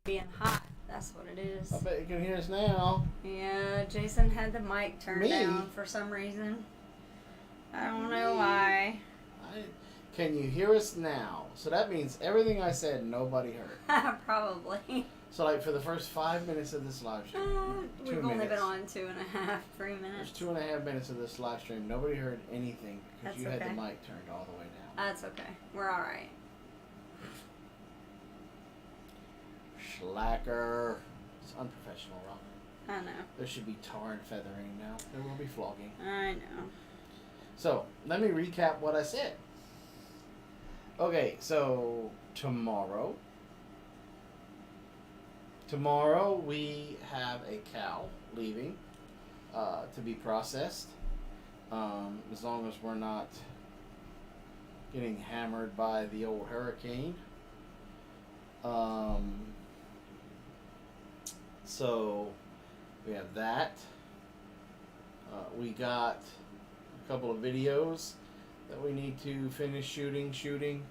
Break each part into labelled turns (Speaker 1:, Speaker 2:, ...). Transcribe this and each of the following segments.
Speaker 1: being hot. That's what it is.
Speaker 2: I bet you can hear us now.
Speaker 1: Yeah, Jason had the mic turned
Speaker 2: Me?
Speaker 1: down for some reason. I don't know why.
Speaker 2: Can you hear us now? So that means everything I said, nobody heard.
Speaker 1: Probably.
Speaker 2: So, like, for the first 5 minutes of this live stream,
Speaker 1: We've only been on 2.5, 3 minutes.
Speaker 2: There's 2.5 minutes of this live stream. Nobody heard anything because
Speaker 1: That's
Speaker 2: you had
Speaker 1: okay.
Speaker 2: the mic turned all the way down.
Speaker 1: That's okay. We're all right.
Speaker 2: Slacker. It's unprofessional, Rob.
Speaker 1: I know.
Speaker 2: There should be tar and feathering now. There will be flogging.
Speaker 1: I know.
Speaker 2: So, let me recap what I said. Okay, so tomorrow we have a cow leaving to be processed. As long as we're not getting hammered by the old hurricane. So we have that. We got a couple of videos that we need to finish shooting.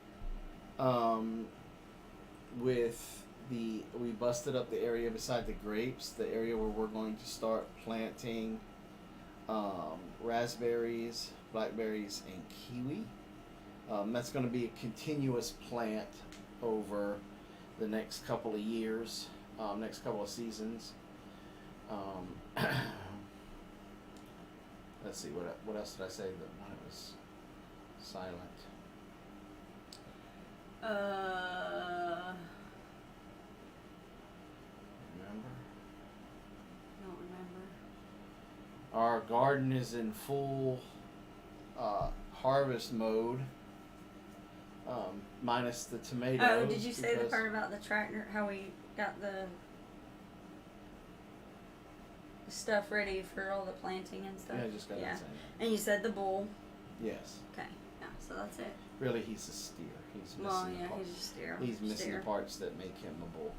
Speaker 2: We busted up the area beside the grapes, the area where we're going to start planting raspberries, blackberries, and kiwi. That's going to be a continuous plant over the next couple of years, next couple of seasons. Let's see, what else did I say that when it was silent? Remember?
Speaker 1: Don't remember.
Speaker 2: Our garden is in full harvest mode, minus the tomatoes.
Speaker 1: Oh, did you say the part about the tractor? How we got the stuff ready for all the planting and stuff?
Speaker 2: Yeah, I just got that saying.
Speaker 1: And you said the bull.
Speaker 2: Yes.
Speaker 1: Okay. Yeah. So that's it.
Speaker 2: Really, he's a steer. He's missing the parts.
Speaker 1: He's a steer.
Speaker 2: He's missing the parts that make him a bull.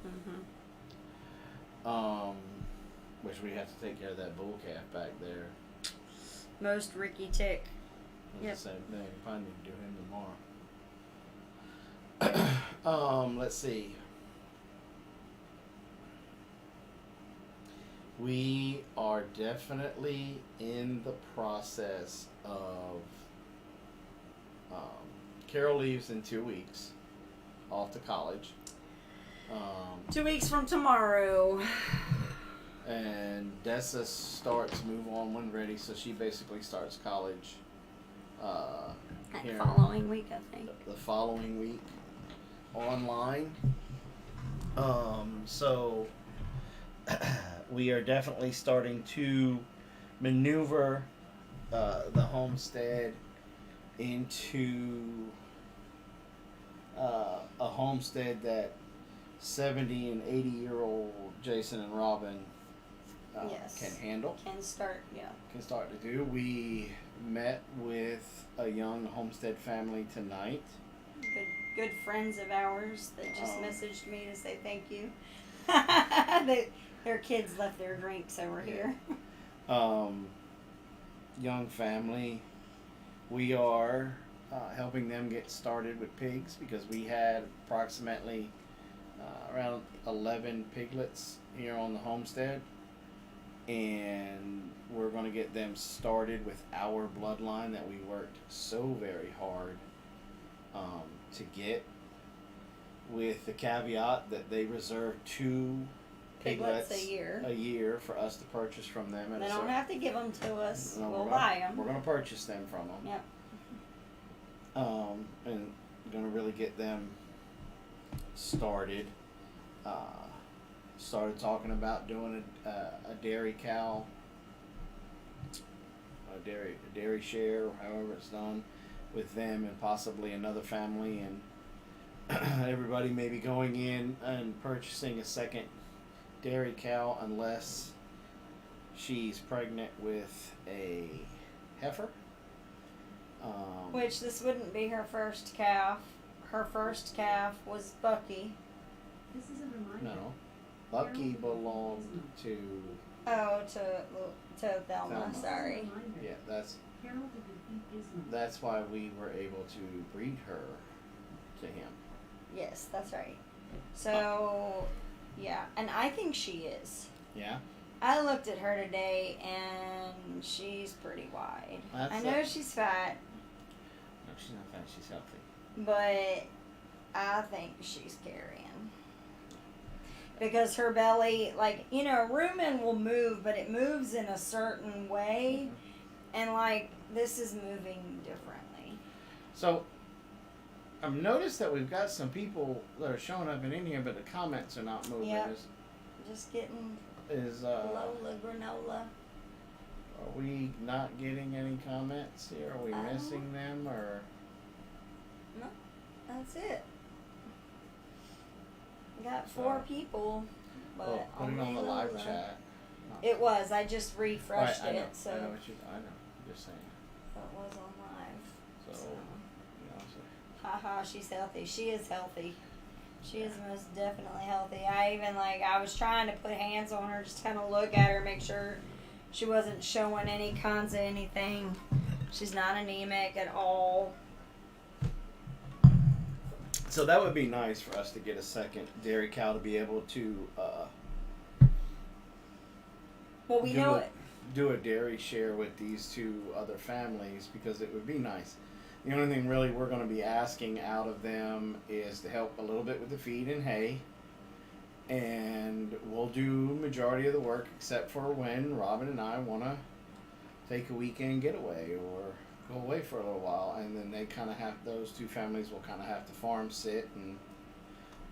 Speaker 1: Mm-hmm.
Speaker 2: Which we have to take care of that bull calf back there.
Speaker 1: Most Ricky tick.
Speaker 2: It's the same thing. Probably need to do him tomorrow. Let's see. We are definitely in the process of. Carol leaves in 2 weeks, off to college.
Speaker 1: 2 weeks from tomorrow.
Speaker 2: And Dessa starts Move On When Ready, so she basically starts college.
Speaker 1: The following week, I think.
Speaker 2: The following week, online. So we are definitely starting to maneuver the homestead into a homestead that 70 and 80-year-old Jason and Robin can handle.
Speaker 1: Can start
Speaker 2: to do. We met with a young homestead family tonight.
Speaker 1: Good friends of ours that just messaged me to say thank you. Their kids left their drinks over here.
Speaker 2: Young family. We are helping them get started with pigs because we had approximately around 11 piglets here on the homestead, and we're going to get them started with our bloodline that we worked so very hard to get, with the caveat that they reserve 2 piglets a year for us to purchase from them.
Speaker 1: They don't have to give them to us.
Speaker 2: No,
Speaker 1: we'll buy them.
Speaker 2: We're going to purchase them from them.
Speaker 1: Yep.
Speaker 2: And going to really get them started. Started talking about doing a dairy cow, a dairy share, or however it's done, with them and possibly another family, and everybody may be going in and purchasing a second dairy cow unless she's pregnant with a heifer.
Speaker 1: Which this wouldn't be her first calf. Her first calf was Bucky.
Speaker 3: This is a reminder.
Speaker 2: No, Bucky belonged to.
Speaker 1: Oh, to Thelma. Sorry.
Speaker 2: Yeah, that's why we were able to breed her to him.
Speaker 1: Yes, that's right. So Yeah, and I think she is.
Speaker 2: Yeah.
Speaker 1: I looked at her today, and she's pretty wide.
Speaker 2: That's
Speaker 1: I know she's fat,
Speaker 2: No, she's not fat. She's healthy.
Speaker 1: but I think she's carrying. Because her belly, like, you know, a rumen will move, but it moves in a certain way. And, like, this is moving differently.
Speaker 2: So, I've noticed that we've got some people that are showing up in here, but the comments are not moving.
Speaker 1: Yep. Just getting Lola granola.
Speaker 2: Are we not getting any comments here? Are we missing them, or?
Speaker 1: No, that's it. Got 4 people, but
Speaker 2: Well, put it on the live
Speaker 1: Lola.
Speaker 2: chat.
Speaker 1: It was. I just refreshed
Speaker 2: Right, I know,
Speaker 1: it, so
Speaker 2: I know what you. I know. I'm just saying.
Speaker 1: it was on live.
Speaker 2: So,
Speaker 1: So.
Speaker 2: you know,
Speaker 1: Haha, she's healthy. She is healthy. She is most definitely healthy. I was trying to put hands on her, just kind of look at her, make sure she wasn't showing any kinds of anything. She's not anemic at all.
Speaker 2: So that would be nice for us to get a second dairy cow to be able to
Speaker 1: Well, we know it.
Speaker 2: do a dairy share with these 2 other families, because it would be nice. The only thing really we're going to be asking out of them is to help a little bit with the feed and hay, and we'll do majority of the work except for when Robin and I want to take a weekend getaway or go away for a little while, and then they kind of have, those 2 families will kind of have to farm sit and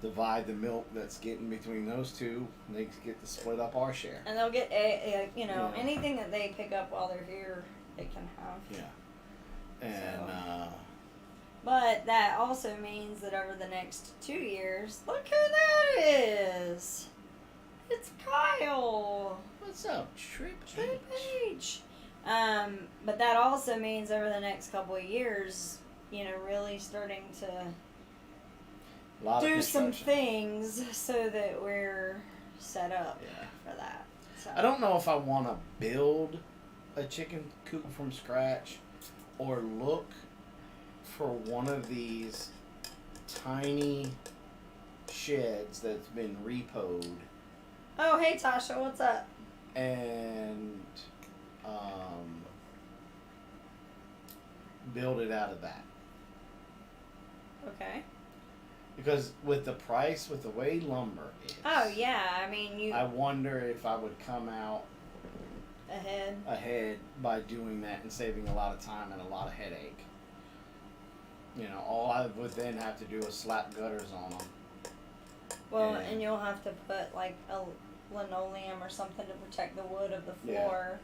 Speaker 2: divide the milk that's getting between those 2, and they get to split up our share.
Speaker 1: And they'll get anything that they pick up while they're here, they can have.
Speaker 2: Yeah. And
Speaker 1: But that also means that over the next 2 years, look who that is! It's Kyle!
Speaker 2: what's up, Trip
Speaker 1: H. But that also means over the next couple of years, you know, really starting to do some things so that we're set up for that. So.
Speaker 2: I don't know if I want to build a chicken coop from scratch or look for one of these tiny sheds that's been repoed
Speaker 1: Oh, hey Tasha, what's up?
Speaker 2: and build it out of that.
Speaker 1: Okay.
Speaker 2: Because with the price, with the way lumber is,
Speaker 1: Oh yeah, I mean
Speaker 2: I wonder if I would come out ahead by doing that and saving a lot of time and a lot of headache. You know, all I would then have to do is slap gutters on them.
Speaker 1: Well, and you'll have to put like a linoleum or something to protect the wood of the floor.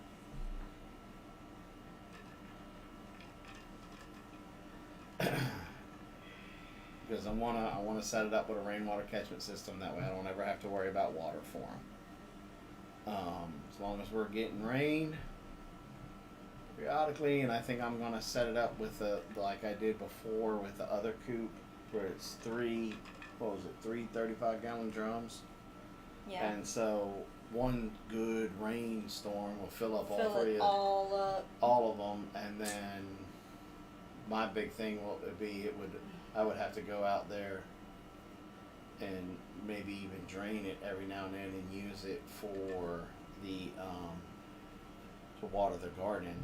Speaker 2: Because I wanna set it up with a rainwater catchment system. That way I don't ever have to worry about water for them. As long as we're getting rain periodically, and I think I'm gonna set it up with like I did before with the other coop, where it's 3 35-gallon drums.
Speaker 1: Yeah.
Speaker 2: And so one good rainstorm will fill up
Speaker 1: Fill it all up.
Speaker 2: all of them, and then my big thing would be I would have to go out there and maybe even drain it every now and then and use it for the to water the garden.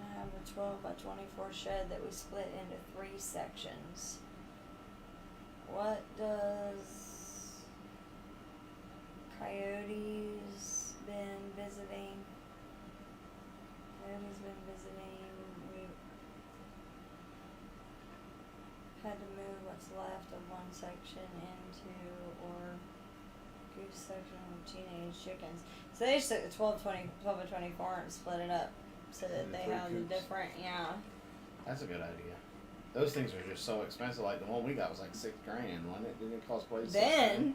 Speaker 1: I have a 12 by 24 shed that we split into 3 sections. What does Coyote's been visiting? Coyote's been visiting. We had to move what's left of one section into or goose section with teenage chickens. So they just took the 12 by 24 and split it up so that
Speaker 2: Into
Speaker 1: they
Speaker 2: 3
Speaker 1: have the
Speaker 2: coops.
Speaker 1: different,
Speaker 2: That's a good idea. Those things are just so expensive. Like the one we got was like $6,000, wasn't it? Didn't it cost places?
Speaker 1: Then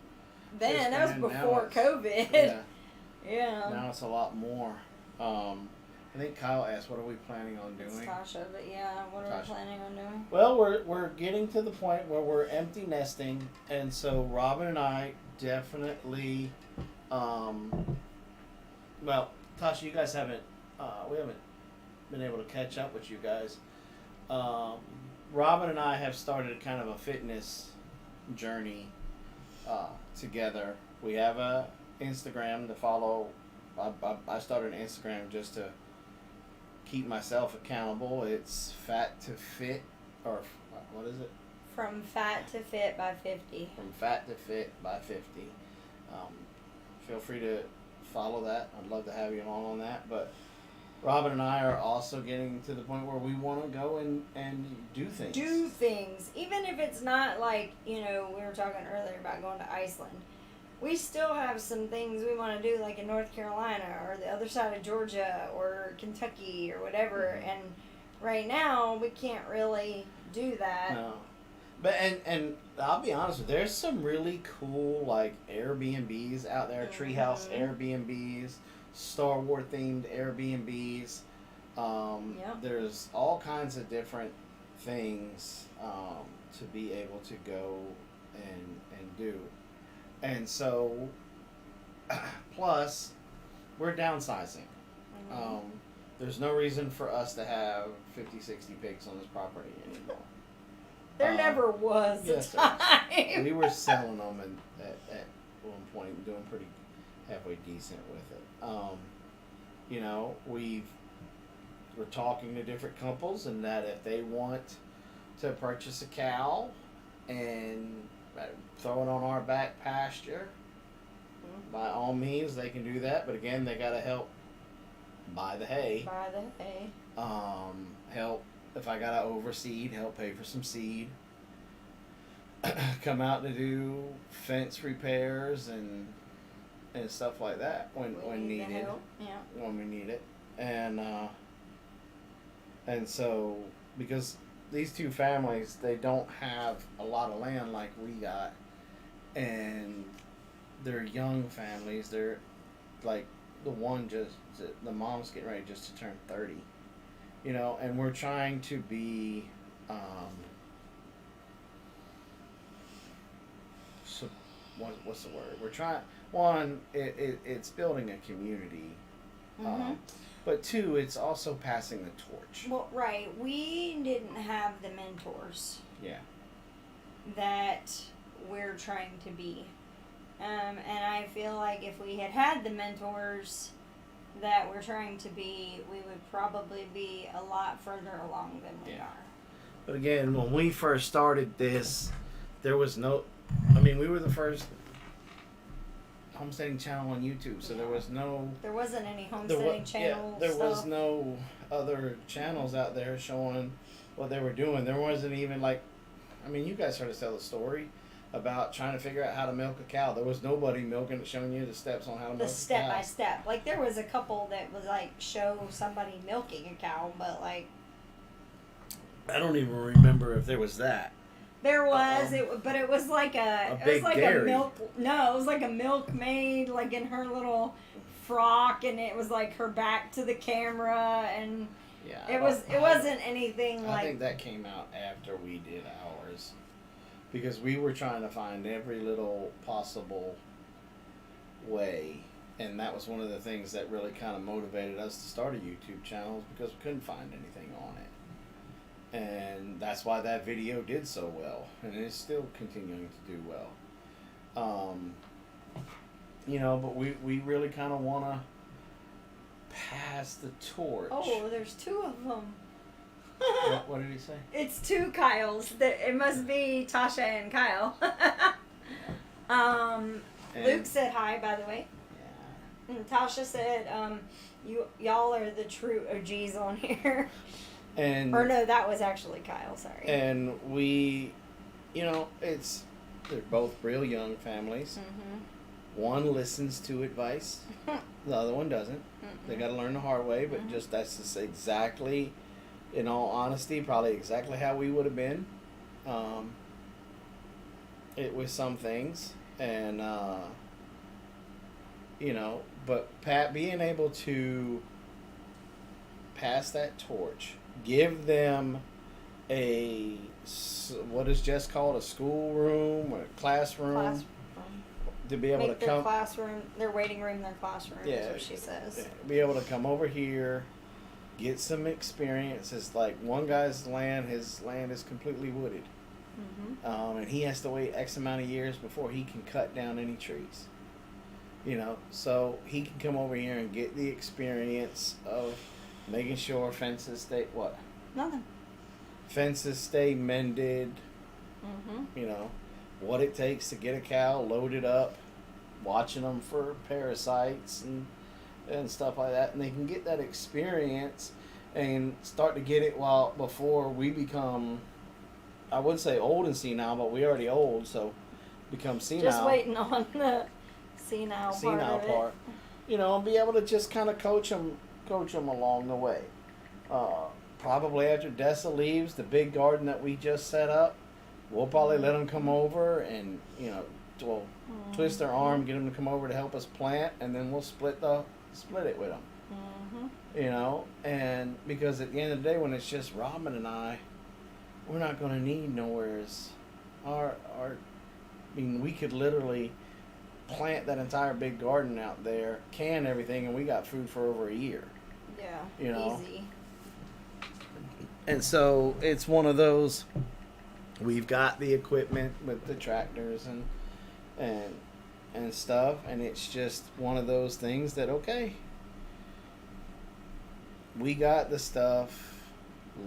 Speaker 1: that was
Speaker 2: $6,000, now
Speaker 1: before
Speaker 2: it's-
Speaker 1: COVID.
Speaker 2: Yeah.
Speaker 1: Yeah.
Speaker 2: Now it's a lot more. I think Kyle asked, "What are we planning on
Speaker 1: It's
Speaker 2: doing?"
Speaker 1: Tasha, but yeah, what are
Speaker 2: Tasha.
Speaker 1: we planning on doing?
Speaker 2: Well, we're getting to the point where we're empty nesting, and so Robin and I definitely, well, Tasha, you guys haven't, we haven't been able to catch up with you guys. Robin and I have started kind of a fitness journey together, We have a Instagram to follow. I started an Instagram just to keep myself accountable. It's Fat to Fit, or what is it?
Speaker 1: From Fat to Fit by 50.
Speaker 2: From Fat to Fit by 50. Feel free to follow that. I'd love to have you along on that. But Robin and I are also getting to the point where we want to go and do things.
Speaker 1: Do things. Even if it's not like, we were talking earlier about going to Iceland. We still have some things we want to do, like in North Carolina or the other side of Georgia or Kentucky or whatever. Mm-hmm. And right now, we can't really do that.
Speaker 2: No. But and I'll be honest with you, there's some really cool like Airbnbs out there, treehouse Airbnbs, Star Wars themed Airbnbs. There's all kinds of different things to be able to go and do. And so, plus, we're downsizing.
Speaker 1: Mm-hmm.
Speaker 2: There's no reason for us to have 50, 60 pigs on this property anymore.
Speaker 1: There never was a time.
Speaker 2: We were selling them at one point, doing pretty halfway decent with it. We're talking to different couples, and that if they want to purchase a cow and throw it on our back pasture, by all means they can do that. But again, they got to help buy the hay. Help. If I gotta overseed, help pay for some seed. Come out to do fence repairs and stuff like that when needed. When we need it. And so because these two families, they don't have a lot of land like we got, and they're young families. They're like the mom's getting ready just to turn 30. And we're trying to be, what's the word? We're trying, one, it's building a community, but two, it's also passing the torch.
Speaker 1: Well, right. We didn't have the mentors.
Speaker 2: Yeah. That
Speaker 1: we're trying to be. And I feel like if we had had the mentors that we're trying to be, we would probably be a lot further along than we are.
Speaker 2: But again, when we first started this, there was we were the first homesteading channel on YouTube, so there wasn't
Speaker 1: any homesteading channel
Speaker 2: there was no other channels out there showing what they were doing. There wasn't even you guys started to tell the story about trying to figure out how to milk a cow. There was nobody milking it, showing you the steps on how to milk a cow.
Speaker 1: The step by step. Like, there was a couple that was show somebody milking a cow, but
Speaker 2: I don't even remember if there was that.
Speaker 1: There was, but it was like
Speaker 2: a milk.
Speaker 1: No, it was like a milkmaid, in her little frock, and it was her back to the camera, and it wasn't anything
Speaker 2: I think that came out after we did ours. Because we were trying to find every little possible way. And that was one of the things that really kind of motivated us to start a YouTube channel, because we couldn't find anything on it. And that's why that video did so well. And it's still continuing to do well. But we really kind of want to pass the torch.
Speaker 1: Oh, there's two of them.
Speaker 2: What did he say?
Speaker 1: It's two Kyles. It must be Tasha and Kyle. Luke said hi, by the way. Yeah. And Tasha said, y'all are the true OGs on here. Or no, that was actually Kyle, sorry.
Speaker 2: And we, they're both real young families. Mm-hmm. One listens to advice. The other one doesn't. Mm-hmm. They got to learn the hard way, but that's just exactly... In all honesty, probably exactly how we would have been. It was some things, and but being able to pass that torch, give them what is just called a schoolroom or a classroom. To be able to come,
Speaker 1: their waiting room, their classroom. Is what she says.
Speaker 2: Be able to come over here. Get some experience. It's like one guy's land, his land is completely wooded. Mm-hmm. And he has to wait X amount of years before he can cut down any trees. You know, so he can come over here and get the experience of making sure fences stay
Speaker 1: Nothing.
Speaker 2: fences stay mended.
Speaker 1: Mm-hmm.
Speaker 2: You know, what it takes to get a cow loaded up, watching them for parasites and stuff like that, and they can get that experience and start to get it before we become, I would say old and senile, but we already old, so become senile.
Speaker 1: Just waiting on the senile part. Of it.
Speaker 2: You know, and be able to just kind of coach them along the way. Probably after Dessa leaves, the big garden that we just set up, we'll probably let them come over and, you know, we'll twist their arm, get them to come over to help us plant, and then we'll split it with them.
Speaker 1: Mm-hmm.
Speaker 2: You know, and because at the end of the day, when it's just Robin and I, we're not going to need nowheres. We could literally plant that entire big garden out there, can everything, and we got food for over a year.
Speaker 1: Yeah.
Speaker 2: You know?
Speaker 1: Easy.
Speaker 2: And so it's one of those. We've got the equipment with the tractors and stuff, and it's just one of those things that, okay, we got the stuff,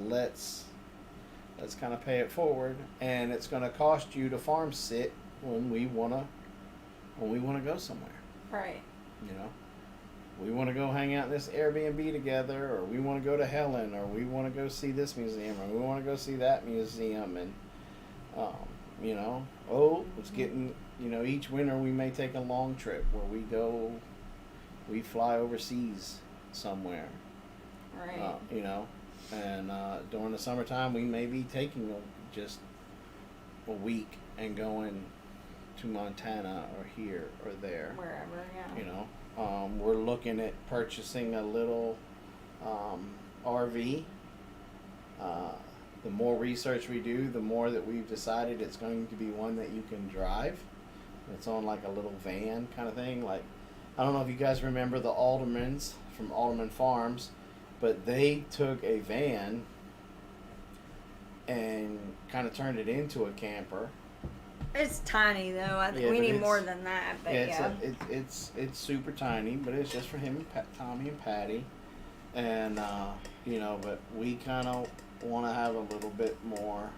Speaker 2: let's kind of pay it forward, and it's going to cost you to farm sit when we want to go somewhere.
Speaker 1: Right.
Speaker 2: You know, we want to go hang out in this Airbnb together, or we want to go to Helen, or we want to go see this museum, or we want to go see that museum, and you know, it's getting, you know, each winter we may take a long trip where we fly overseas somewhere.
Speaker 1: Right.
Speaker 2: You know, and during the summertime we may be taking just a week and going to Montana or here or there.
Speaker 1: Wherever, yeah.
Speaker 2: You know, we're looking at purchasing a little RV. The more research we do, the more that we've decided it's going to be one that you can drive. It's on like a little van kind of thing. Like, I don't know if you guys remember the Aldermans from Alderman Farms, but they took a van and kind of turned it into a camper.
Speaker 1: It's tiny though. I think
Speaker 2: Yeah,
Speaker 1: we
Speaker 2: but
Speaker 1: need
Speaker 2: it's-
Speaker 1: more than that. But yeah.
Speaker 2: It's super tiny, but it's just for him and Tommy and Patty, and you know. But we kind of want to have a little bit more.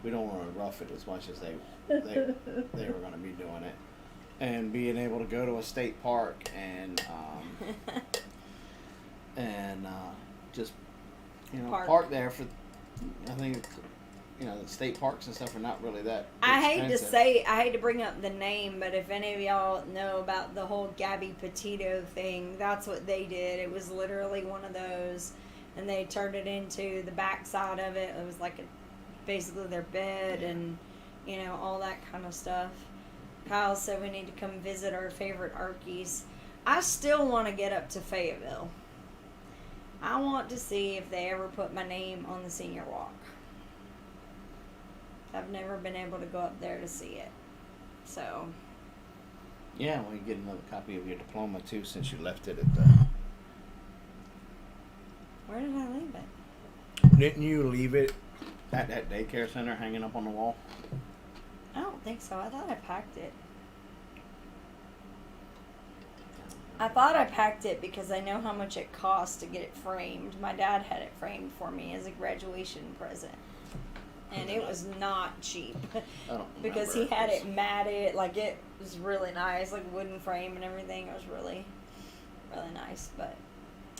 Speaker 2: We don't want to rough it as much as they were going to be doing it, and being able to go to a state park and just, you know, park there for. I think, you know, the state parks and stuff are not really that expensive.
Speaker 1: I hate to bring up the name, but if any of y'all know about the whole Gabby Petito thing, that's what they did. It was literally one of those, and they turned it into the backside of it. It was like basically their bed and, you know, all that kind of stuff. Kyle said we need to come visit our favorite Arkies. I still want to get up to Fayetteville. I want to see if they ever put my name on the senior walk. I've never been able to go up there to see it. So.
Speaker 2: Yeah, we get another copy of your diploma too, since you left it at
Speaker 1: Where did I leave it?
Speaker 2: Didn't you leave it at that daycare center hanging up on the wall?
Speaker 1: I don't think so. I thought I packed it. I thought I packed it because I know how much it cost to get it framed. My dad had it framed for me as a graduation present. And it was not cheap.
Speaker 2: I don't
Speaker 1: because he had it matted. Like, it was really nice. Like, wooden frame and everything. It was really, really nice. But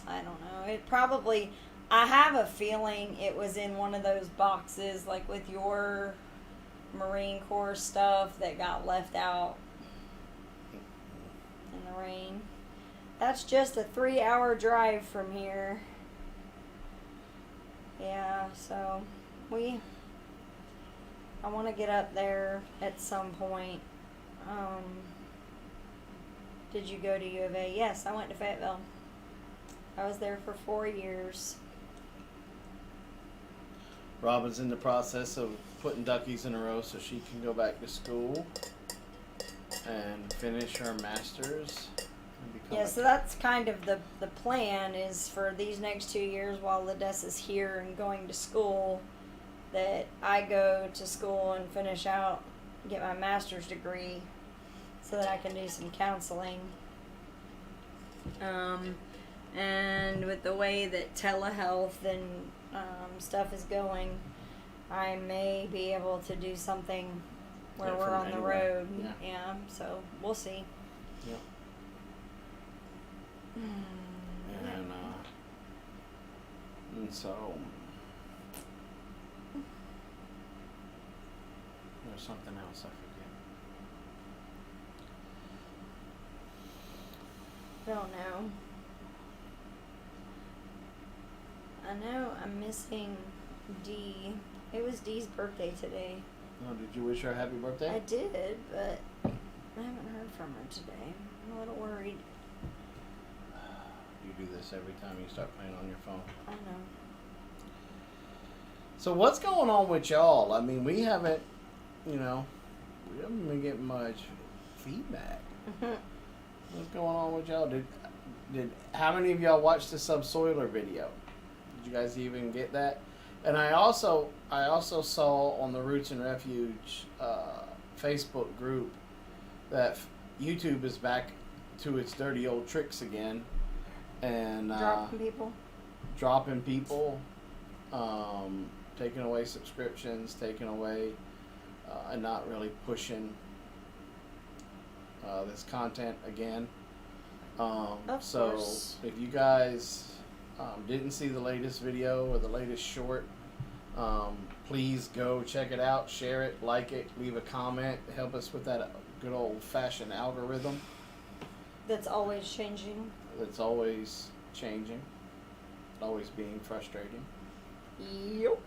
Speaker 1: I don't know. It probably... I have a feeling it was in one of those boxes, like with your Marine Corps stuff that got left out in the rain. That's just a 3-hour drive from here. Yeah, so I want to get up there at some point. Did you go to U of A? Yes, I went to Fayetteville. I was there for 4 years.
Speaker 2: Robin's in the process of putting duckies in a row so she can go back to school and finish her master's.
Speaker 1: Yeah, so that's kind of the plan is for these next 2 years while Ladess is here and going to school, that I go to school and finish out, get my master's degree. so that I can do some counseling. And with the way that telehealth and stuff is going, I may be able to do something where we're
Speaker 2: from
Speaker 1: on the
Speaker 2: anywhere.
Speaker 1: road.
Speaker 2: Yeah.
Speaker 1: So we'll see.
Speaker 2: Yeah. And so there's something else I forget.
Speaker 1: I don't know. I know I'm missing Dee. It was Dee's birthday today.
Speaker 2: Oh, did you wish her a happy birthday?
Speaker 1: I did, but I haven't heard from her today. I'm a little worried.
Speaker 2: You do this every time you start playing on your phone.
Speaker 1: I know.
Speaker 2: So what's going on with y'all? I mean, we haven't been getting much feedback. What's going on with y'all? Did how many of y'all watched the subsoiler video? Did you guys even get that? And I also saw on the Roots and Refuge Facebook group that YouTube is back to its dirty old tricks again, and dropping people, taking away subscriptions, taking away, and not really pushing this content again. So
Speaker 1: course.
Speaker 2: if you guys didn't see the latest video or the latest short, please go check it out, share it, like it, leave a comment, help us with that good old-fashioned algorithm.
Speaker 1: That's always changing.
Speaker 2: It's always changing, always being frustrating.
Speaker 1: Yep.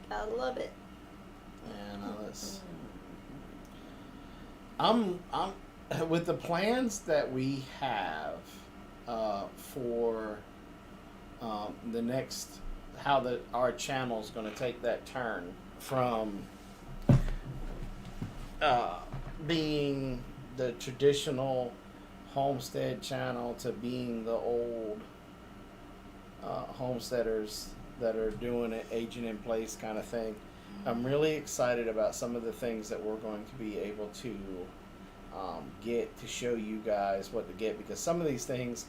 Speaker 1: I love it.
Speaker 2: And I'm with the plans that we have for the next, how our channel is going to take that turn from being the traditional homestead channel to being the old homesteaders that are doing it, aging in place kind of thing. I'm really excited about some of the things that we're going to be able to get to show you guys what to get, because some of these things,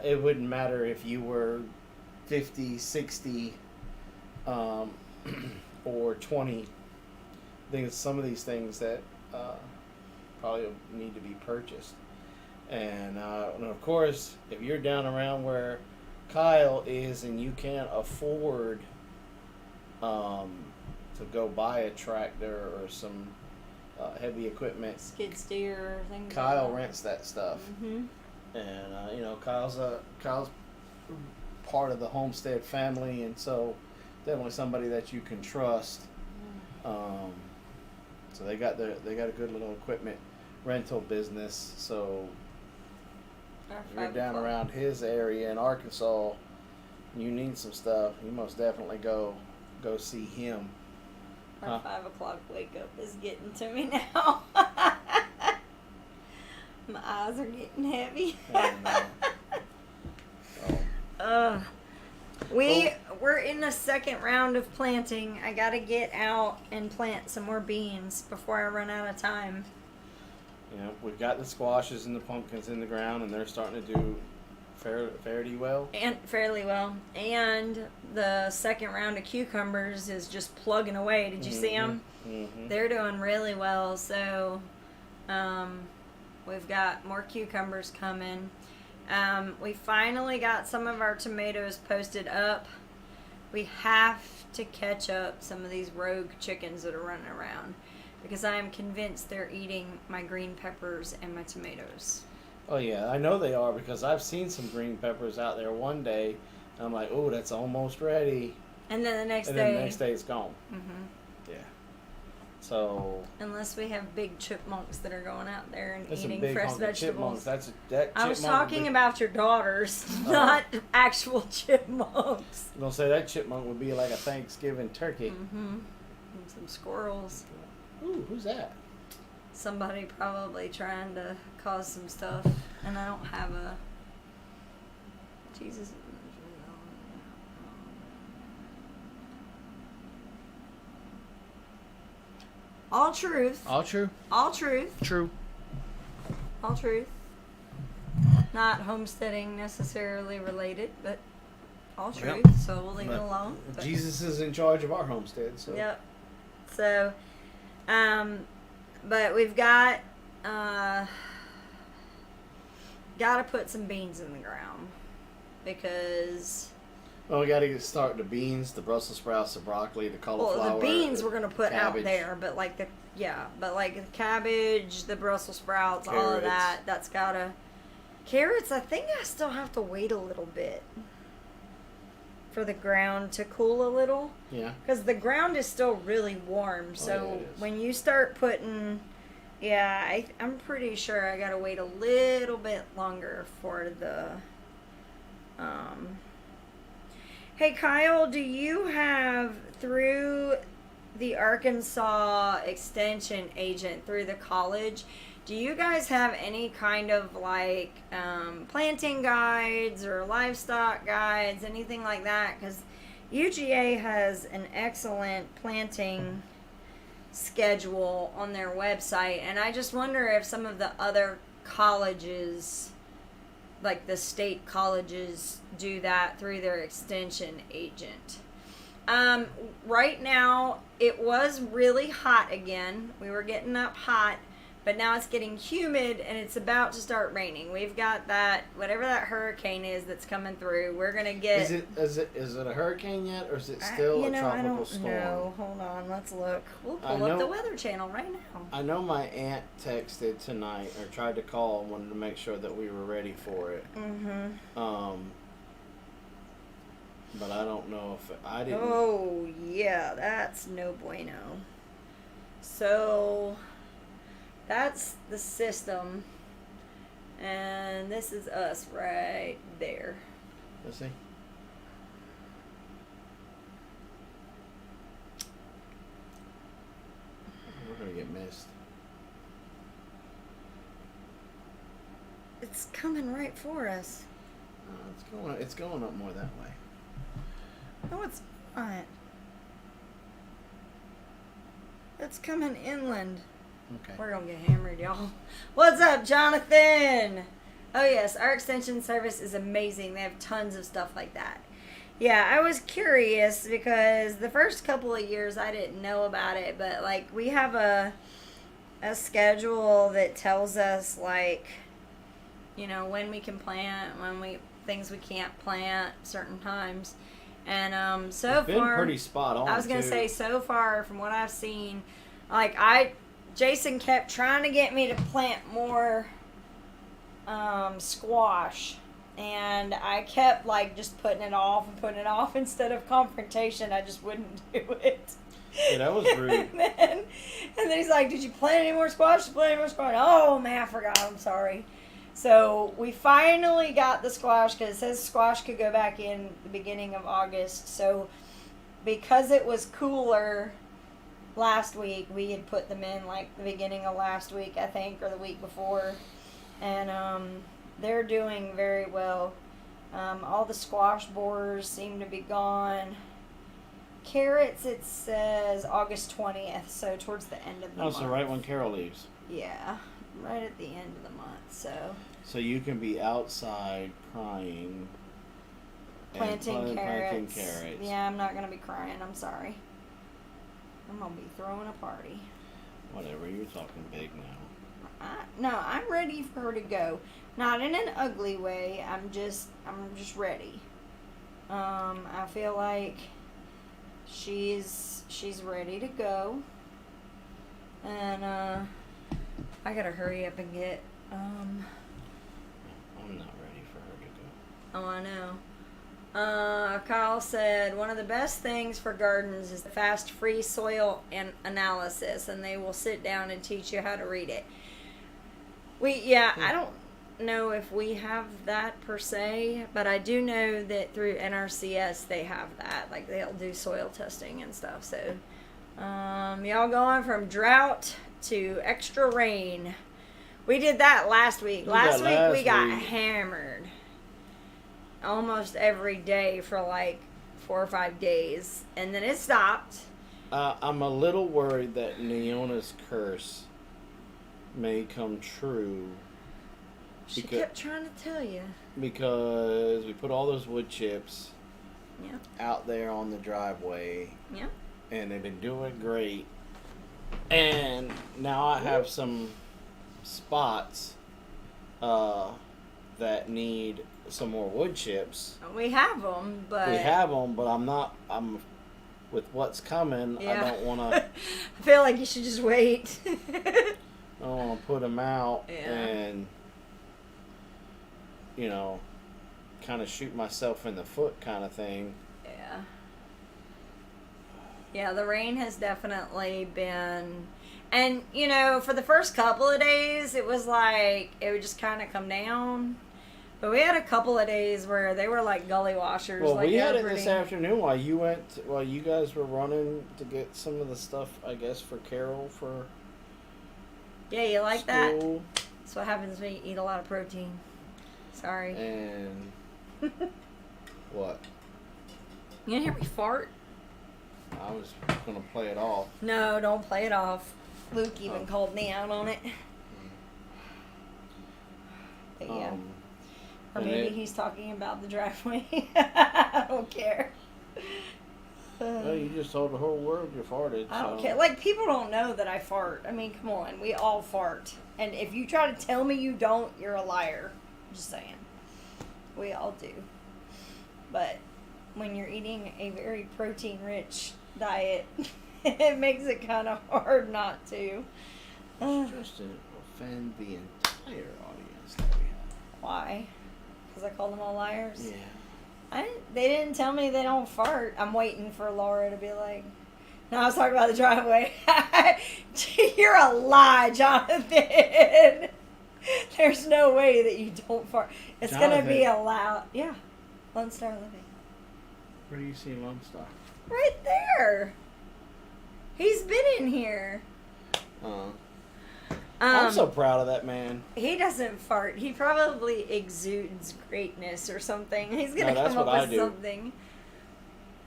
Speaker 2: it wouldn't matter if you were 50, 60, or 20. I think some of these things that probably need to be purchased. And of course, if you're down around where Kyle is and you can't afford to go buy a tractor or some heavy equipment,
Speaker 1: skid steer, things
Speaker 2: Kyle
Speaker 1: like that.
Speaker 2: rents that stuff.
Speaker 1: Mm-hmm.
Speaker 2: And Kyle's part of the Homestead family, and so definitely somebody that you can trust. So they got a good little equipment rental business. So if you're down around his area in Arkansas, you need some stuff, you most definitely go see him.
Speaker 1: Our 5 o'clock wake up is getting to me now. My eyes are getting heavy. We're in the second round of planting. I gotta get out and plant some more beans before I run out of time.
Speaker 2: We've got the squashes and the pumpkins in the ground, and they're starting to do fairly well.
Speaker 1: And the second round of cucumbers is just plugging away. Did you see them?
Speaker 2: Mm-hmm.
Speaker 1: They're doing really well. So we've got more cucumbers coming. We finally got some of our tomatoes posted up. We have to catch up some of these rogue chickens that are running around, because I am convinced they're eating my green peppers and my tomatoes.
Speaker 2: Oh yeah, I know they are, because I've seen some green peppers out there one day, and I'm like, oh, that's almost ready.
Speaker 1: And then the next
Speaker 2: and
Speaker 1: day.
Speaker 2: then the next day it's gone.
Speaker 1: Mm-hmm.
Speaker 2: Yeah. So.
Speaker 1: Unless we have big chipmunks that are going out there and
Speaker 2: There's
Speaker 1: eating
Speaker 2: some big
Speaker 1: fresh vegetables. I was talking about your daughters, not actual chipmunks.
Speaker 2: I'm gonna say that chipmunk would be like a Thanksgiving turkey.
Speaker 1: Mm-hmm. And some squirrels.
Speaker 2: Ooh, who's that?
Speaker 1: Somebody probably trying to cause some stuff, and I don't have a. Jesus. All truth.
Speaker 2: All true.
Speaker 1: All truth.
Speaker 2: True.
Speaker 1: All truth. Not homesteading necessarily related, but all truth.
Speaker 2: Yep.
Speaker 1: So we'll leave it alone. But,
Speaker 2: Jesus is in charge of our homestead, so.
Speaker 1: Yep. So, but we've got to put some beans in the ground because.
Speaker 2: Well, we got to start the beans, the Brussels sprouts, the broccoli, the cauliflower.
Speaker 1: Well, the beans we're gonna put
Speaker 2: cabbage.
Speaker 1: out there, but like the cabbage, the Brussels sprouts, all of that. That's gotta. Carrots, I think I still have to wait a little bit for the ground to cool a little.
Speaker 2: Yeah.
Speaker 1: Because the ground is still really warm. So when you start putting, I'm pretty sure I gotta wait a little bit longer for the. Hey Kyle, do you have through the Arkansas extension agent through the college? Do you guys have any kind of like planting guides or livestock guides, anything like that? Because UGA has an excellent planting schedule on their website, and I just wonder if some of the other colleges, like the state colleges, do that through their extension agent. Right now, it was really hot again. We were getting up hot. But now it's getting humid and it's about to start raining. We've got that, whatever that hurricane is that's coming through. We're going to get... Is it
Speaker 2: a hurricane yet, or is it still a tropical storm?
Speaker 1: No, hold on, let's look. We'll pull up the Weather Channel right now.
Speaker 2: I know my aunt texted tonight, or tried to call, and wanted to make sure that we were ready for it.
Speaker 1: Mm-hmm.
Speaker 2: But I don't know if I didn't...
Speaker 1: Oh, yeah, that's no bueno. So... That's the system, and this is us right there.
Speaker 2: Let's see. We're gonna get missed.
Speaker 1: It's coming right for us.
Speaker 2: It's going up more that way.
Speaker 1: No, it's not. It's coming inland.
Speaker 2: Okay.
Speaker 1: We're going to get hammered, y'all. What's up, Jonathan? Oh, yes. Our extension service is amazing. They have tons of stuff like that. Yeah, I was curious because the first couple of years I didn't know about it. But, like, we have a schedule that tells us, like, you know, when we can plant, things we can't plant certain times. And so
Speaker 2: it's been
Speaker 1: far...
Speaker 2: pretty spot on,
Speaker 1: I was going to say, so far, from what I've seen, like, Jason kept trying to get me to plant more squash, and I kept like just putting it off instead of confrontation. I just wouldn't do it.
Speaker 2: Yeah, that was rude.
Speaker 1: and then he's like, "Did you plant any more squash? Oh man, I forgot. I'm sorry." So we finally got the squash because it says squash could go back in the beginning of August. So because it was cooler last week, we had put them in like the beginning of last week, I think, or the week before, and they're doing very well. All the squash borers seem to be gone. Carrots, it says August 20th, so towards the end of the month.
Speaker 2: Oh, so right when Carol leaves.
Speaker 1: Yeah, right at the end of the month.
Speaker 2: So you can be outside crying.
Speaker 1: Planting carrots.
Speaker 2: Planting carrots.
Speaker 1: Yeah, I'm not gonna be crying. I'm sorry. I'm going to be throwing a party.
Speaker 2: Whatever, you're talking big now.
Speaker 1: No, I'm ready for her to go. Not in an ugly way. I'm just ready. I feel like she's ready to go. And I got to hurry up and get
Speaker 2: I'm not ready for her to go.
Speaker 1: Oh, I know. Kyle said, one of the best things for gardens is the fast free soil analysis, and they will sit down and teach you how to read it. I don't know if we have that per se, but I do know that through NRCS they have that. Like, they'll do soil testing and stuff. So, y'all going from drought to extra rain. We did that last week. Last week we got hammered. Almost every day for like 4 or 5 days, and then it stopped.
Speaker 2: I'm a little worried that Neona's curse may come true
Speaker 1: She
Speaker 2: Because-
Speaker 1: kept trying to tell you.
Speaker 2: Because we put all those wood chips
Speaker 1: Yeah.
Speaker 2: out there on the driveway,
Speaker 1: Yeah.
Speaker 2: and they've been doing great. And now I have some spots that need some more wood chips.
Speaker 1: We have them, but
Speaker 2: We have them, but I'm with what's coming.
Speaker 1: Yeah.
Speaker 2: I don't want to.
Speaker 1: I feel like you should just wait.
Speaker 2: I don't want to put them out
Speaker 1: Yeah.
Speaker 2: and kind of shoot myself in the foot, kind of thing.
Speaker 1: Yeah. Yeah, the rain has definitely been, and for the first couple of days, it was like it would just kind of come down. But we had a couple of days where they were like gully washers.
Speaker 2: Well,
Speaker 1: like
Speaker 2: we
Speaker 1: they
Speaker 2: had
Speaker 1: were
Speaker 2: it this
Speaker 1: pretty-
Speaker 2: afternoon while you guys were running to get some of the stuff, I guess, for Carol for
Speaker 1: Yeah, you like that?
Speaker 2: school.
Speaker 1: That's what happens when you eat a lot of protein. Sorry.
Speaker 2: And what?
Speaker 1: You didn't hear me fart?
Speaker 2: I was gonna play it off.
Speaker 1: No, don't play it off. Luke even
Speaker 2: Oh.
Speaker 1: called me out on it. But yeah. Or
Speaker 2: and
Speaker 1: maybe
Speaker 2: it-
Speaker 1: he's talking about the driveway. I don't care.
Speaker 2: Well, you just told the whole world you farted.
Speaker 1: I don't
Speaker 2: so.
Speaker 1: care. Like, people don't know that I fart. I mean, come on. We all fart. And if you try to tell me you don't, you're a liar. Just saying. We all do. But when you're eating a very protein-rich diet, it makes it kind of hard not to.
Speaker 2: It's just to offend the entire audience that we have.
Speaker 1: Why? Because I called them all liars?
Speaker 2: Yeah.
Speaker 1: They didn't tell me they don't fart. I'm waiting for Laura to be like, no, I was talking about the driveway. You're a lie, Jonathan. There's no way that you don't fart. It's going to be
Speaker 2: Jonathan.
Speaker 1: allowed. Yeah. Lone Star Living.
Speaker 2: Where do you see Lone Star?
Speaker 1: Right there. He's been in here.
Speaker 2: I'm so proud of that man.
Speaker 1: He doesn't fart. He probably exudes greatness or something. He's going to
Speaker 2: No, that's
Speaker 1: come up
Speaker 2: what I
Speaker 1: with
Speaker 2: do.
Speaker 1: something.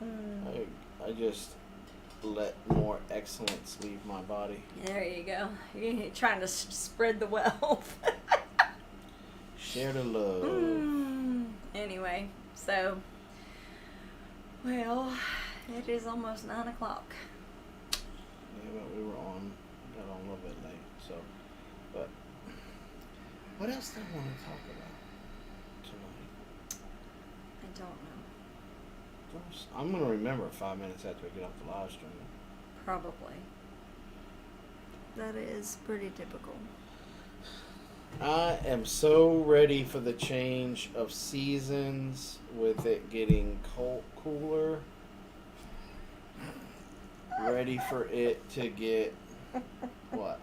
Speaker 2: I just let more excellence leave my body.
Speaker 1: There you go. You're trying to spread the wealth.
Speaker 2: Share the love.
Speaker 1: Anyway, so, well, it is almost 9 o'clock.
Speaker 2: Yeah, but we got on a little bit late, so, but, what else do I want to talk about tonight?
Speaker 1: I don't know.
Speaker 2: I'm going to remember 5 minutes after we get off the live stream.
Speaker 1: Probably. That is pretty typical.
Speaker 2: I am so ready for the change of seasons with it getting cooler. Ready for it to get what?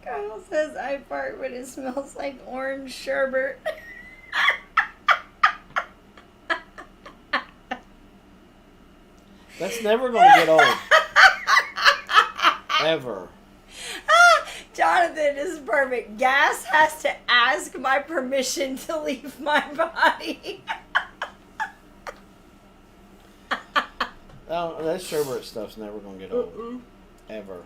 Speaker 1: Kyle says I fart when it smells like orange sherbet.
Speaker 2: That's never going to get old. Ever.
Speaker 1: Jonathan is perfect. Gas has to ask my permission to leave my body.
Speaker 2: Oh, that sherbet stuff's never going to get old. Ever.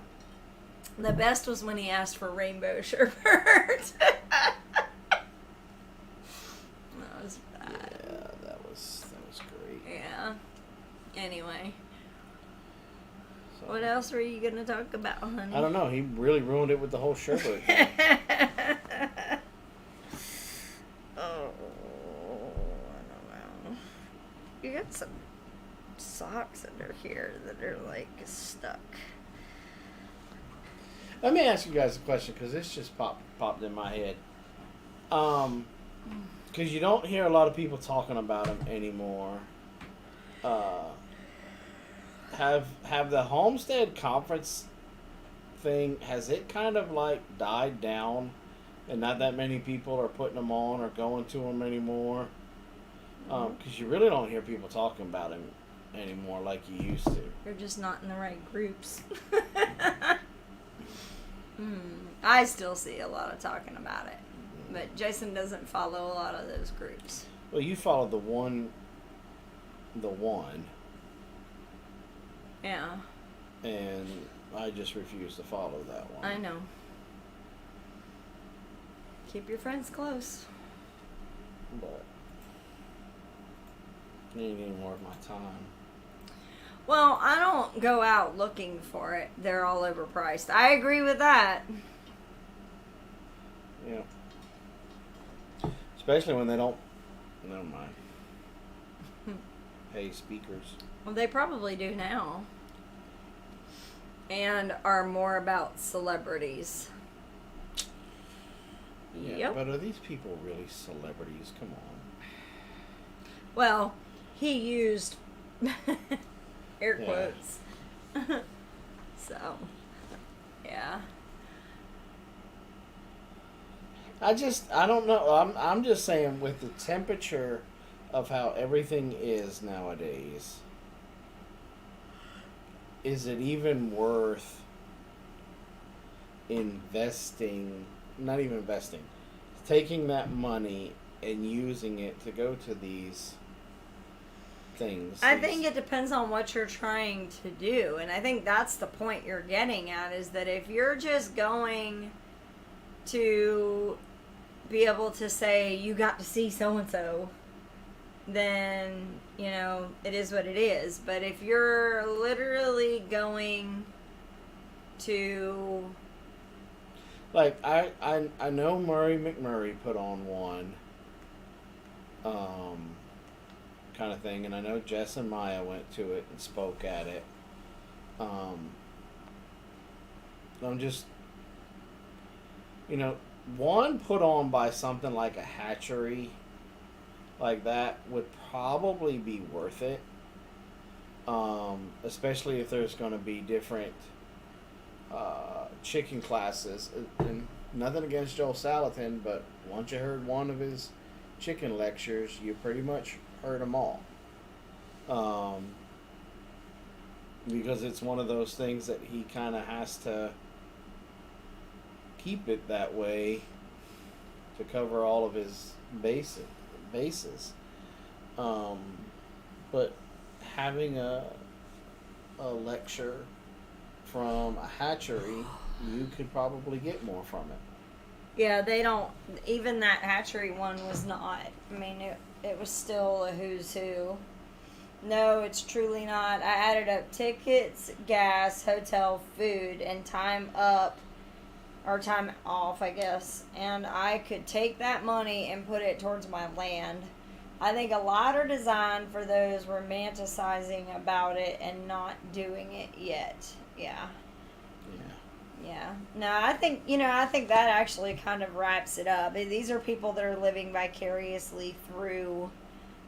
Speaker 1: The best was when he asked for rainbow sherbet. That was bad.
Speaker 2: Yeah, that was great.
Speaker 1: Yeah. Anyway.
Speaker 2: So,
Speaker 1: What else were you going to talk about, honey?
Speaker 2: I don't know. He really ruined it with the whole sherbet.
Speaker 1: Oh, I don't know. You got some socks under here that are like stuck.
Speaker 2: Let me ask you guys a question because this just popped in my head. Because you don't hear a lot of people talking about them anymore. Have the Homestead conference thing, has it kind of like died down and not that many people are putting them on or going to them anymore? Because you really don't hear people talking about them anymore like you used to.
Speaker 1: You're just not in the right groups. I still see a lot of talking about it. But Jason doesn't follow a lot of those groups.
Speaker 2: Well, you followed the one.
Speaker 1: Yeah,
Speaker 2: And I just refuse to follow that one.
Speaker 1: I know. Keep your friends close.
Speaker 2: but it ain't even worth my time.
Speaker 1: Well, I don't go out looking for it. They're all overpriced. I agree with that.
Speaker 2: Yeah. Especially when they don't. Never mind. Pay speakers.
Speaker 1: Well, they probably do now. And are more about celebrities.
Speaker 2: Yeah,
Speaker 1: Yep.
Speaker 2: but are these people really celebrities? Come on.
Speaker 1: Well, he used air
Speaker 2: Yeah.
Speaker 1: quotes. So, yeah.
Speaker 2: I don't know. I'm just saying, with the temperature of how everything is nowadays, is it even worth investing? Not even investing. Taking that money and using it to go to these things.
Speaker 1: I think it depends on what you're trying to do. And I think that's the point you're getting at, is that if you're just going to be able to say you got to see so and so, then it is what it is. But if you're literally going to,
Speaker 2: like, I know McMurray put on one kind of thing, and I know Jess and Maya went to it and spoke at it. I'm just, one put on by something like a Hatchery like that would probably be worth it, especially if there's going to be different chicken classes. And nothing against Joel Salatin, but once you heard one of his chicken lectures, you pretty much heard them all, because it's one of those things that he kind of has to keep it that way to cover all of his bases. But having a lecture from a hatchery, you could probably get more from it.
Speaker 1: yeah, they don't, even that Hatchery one was not. I mean, it was still a who's who. No, it's truly not. I added up tickets, gas, hotel, food, and time up, or time off, I guess. And I could take that money and put it towards my land. I think a lot are designed for those romanticizing about it and not doing it yet. Yeah. Yeah. No, I think that actually kind of wraps it up. These are people that are living vicariously through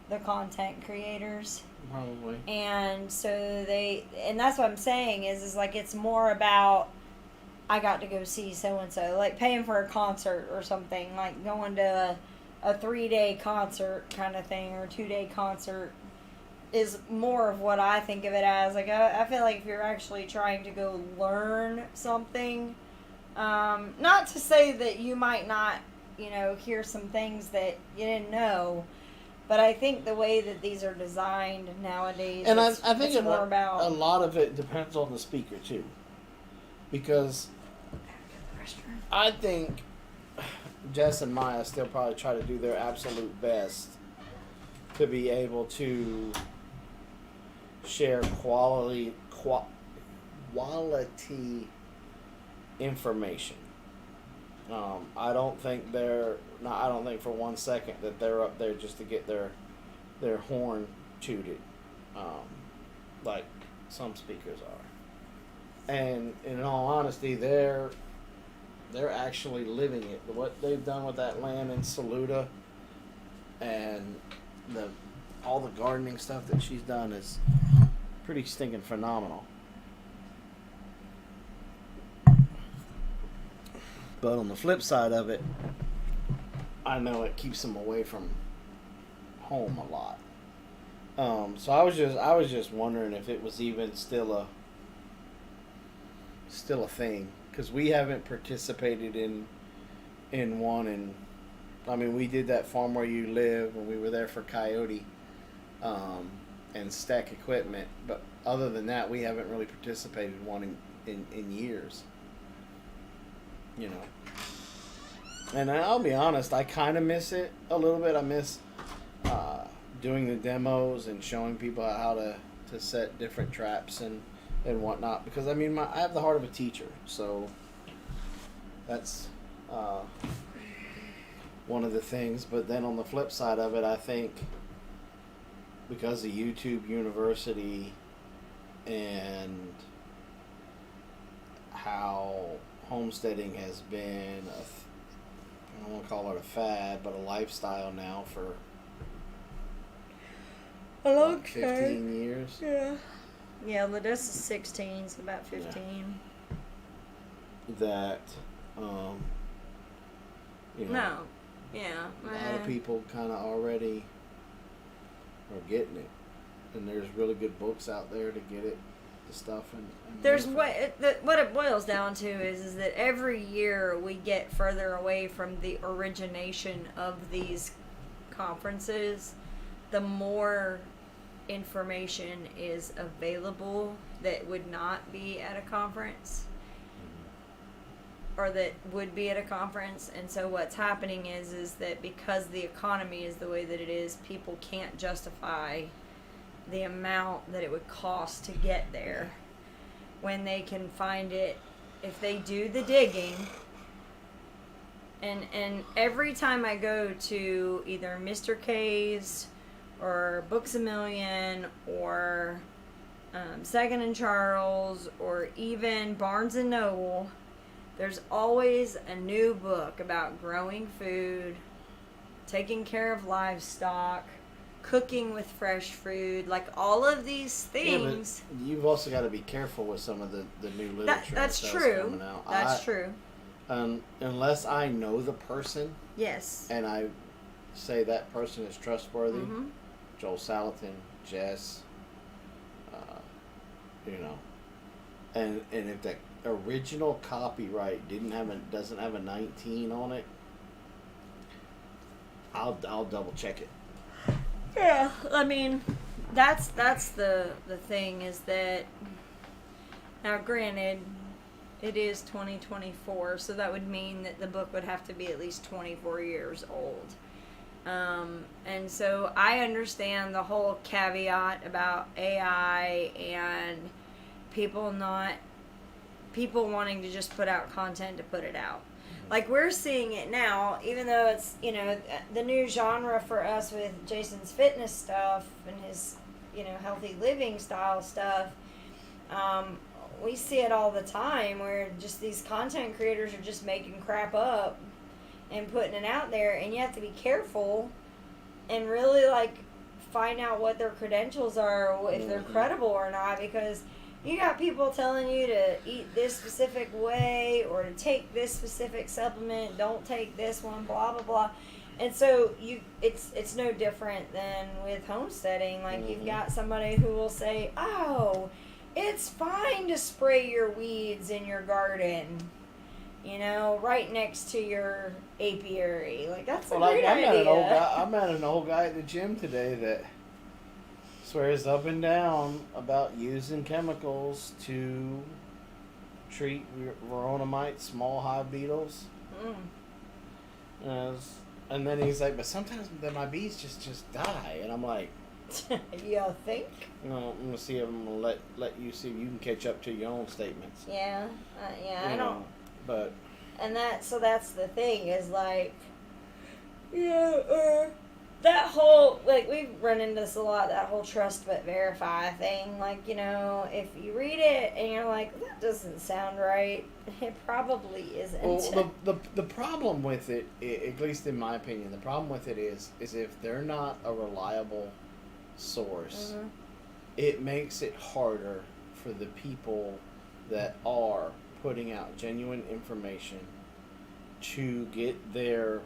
Speaker 1: the content creators.
Speaker 2: Probably.
Speaker 1: And so and that's what I'm saying is like, it's more about, I got to go see so-and-so, like paying for a concert or something, like going to a 3-day concert kind of thing, or a 2-day concert is more of what I think of it as. Like, I feel like if you're actually trying to go learn something, not to say that you might not, hear some things that you didn't know, but I think the way that these are designed nowadays,
Speaker 2: and
Speaker 1: I think
Speaker 2: it's
Speaker 1: more about
Speaker 2: a lot of it depends on the speaker too, because I think Jess and Maya still probably try to do their absolute best to be able to share quality information. I don't think for 1 second that they're up there just to get their horn tooted, like some speakers are. And in all honesty, they're actually living it. What they've done with that land in Saluda, and all the gardening stuff that she's done is pretty stinking phenomenal. But on the flip side of it, I know it keeps them away from home a lot. So I was just wondering if it was even still a thing, because we haven't participated in one. And I mean, we did that Farm Where You Live when we were there for Coyote, and Stack Equipment, but other than that, we haven't really participated in one in years. And I'll be honest, I kind of miss it a little bit. I miss doing the demos and showing people how to set different traps and whatnot. Because I mean, I have the heart of a teacher, so that's one of the things. But then on the flip side of it, I think because of YouTube University and how homesteading has been I don't want to call it a fad, but a lifestyle now for
Speaker 1: a long
Speaker 2: 15 years.
Speaker 1: Yeah, but this is 16, so about 15.
Speaker 2: That, you know,
Speaker 1: No. Yeah.
Speaker 2: a lot of people kind of already are getting it. And there's really good books out there to get it, the stuff. And
Speaker 1: There's what it boils down to is that every year we get further away from the origination of these conferences, the more information is available that would not be at a conference or that would be at a conference. And so what's happening is that because the economy is the way that it is, people can't justify the amount that it would cost to get there when they can find it if they do the digging. And every time I go to either Mr. K's or Books A Million or Second and Charles or even Barnes and Noble, there's always a new book about growing food, taking care of livestock, cooking with fresh food, like all of these things.
Speaker 2: Yeah, but you've also got to be careful with some of the new literature
Speaker 1: That's
Speaker 2: that's coming out.
Speaker 1: That's true.
Speaker 2: Unless I know the person,
Speaker 1: Yes.
Speaker 2: and I say that person is trustworthy,
Speaker 1: Mm-hmm.
Speaker 2: Joel Salatin, Jess, you know, and if the original copyright doesn't have a 19 on it, I'll double check it.
Speaker 1: Yeah, I mean, that's the thing is that now granted it is 2024, so that would mean that the book would have to be at least 24 years old. And so I understand the whole caveat about AI and people wanting to just put out content to put it out. Like we're seeing it now, even though it's, you know, the new genre for us with Jason's fitness stuff and his, you know, healthy living style stuff. We see it all the time where just these content creators are just making crap up and putting it out there, and you have to be careful and really like find out what their credentials are, if they're credible or not, because you got people telling you to eat this specific way or to take this specific supplement, don't take this one, blah blah blah. And so it's no different than with homesteading. Like you've got somebody who will say, "Oh, it's fine to spray your weeds in your garden, you know, right next to your apiary." Like that's a great idea.
Speaker 2: I met an old guy at the gym today that swears up and down about using chemicals to treat Verona mites, small hive beetles. And then he's like, "But sometimes my bees just die," and I'm like,
Speaker 1: You think?
Speaker 2: "No, I'm gonna see if I'm gonna let you see if you can catch up to your own statements."
Speaker 1: Yeah, I don't.
Speaker 2: But
Speaker 1: And that's the thing is like, that whole, like, we've run into this a lot, that whole trust but verify thing. Like, you know, if you read it and you're like, that doesn't sound right, it probably isn't.
Speaker 2: well, the problem with it, at least in my opinion, the problem with it is if they're not a reliable source, it makes it harder for the people that are putting out genuine information to get their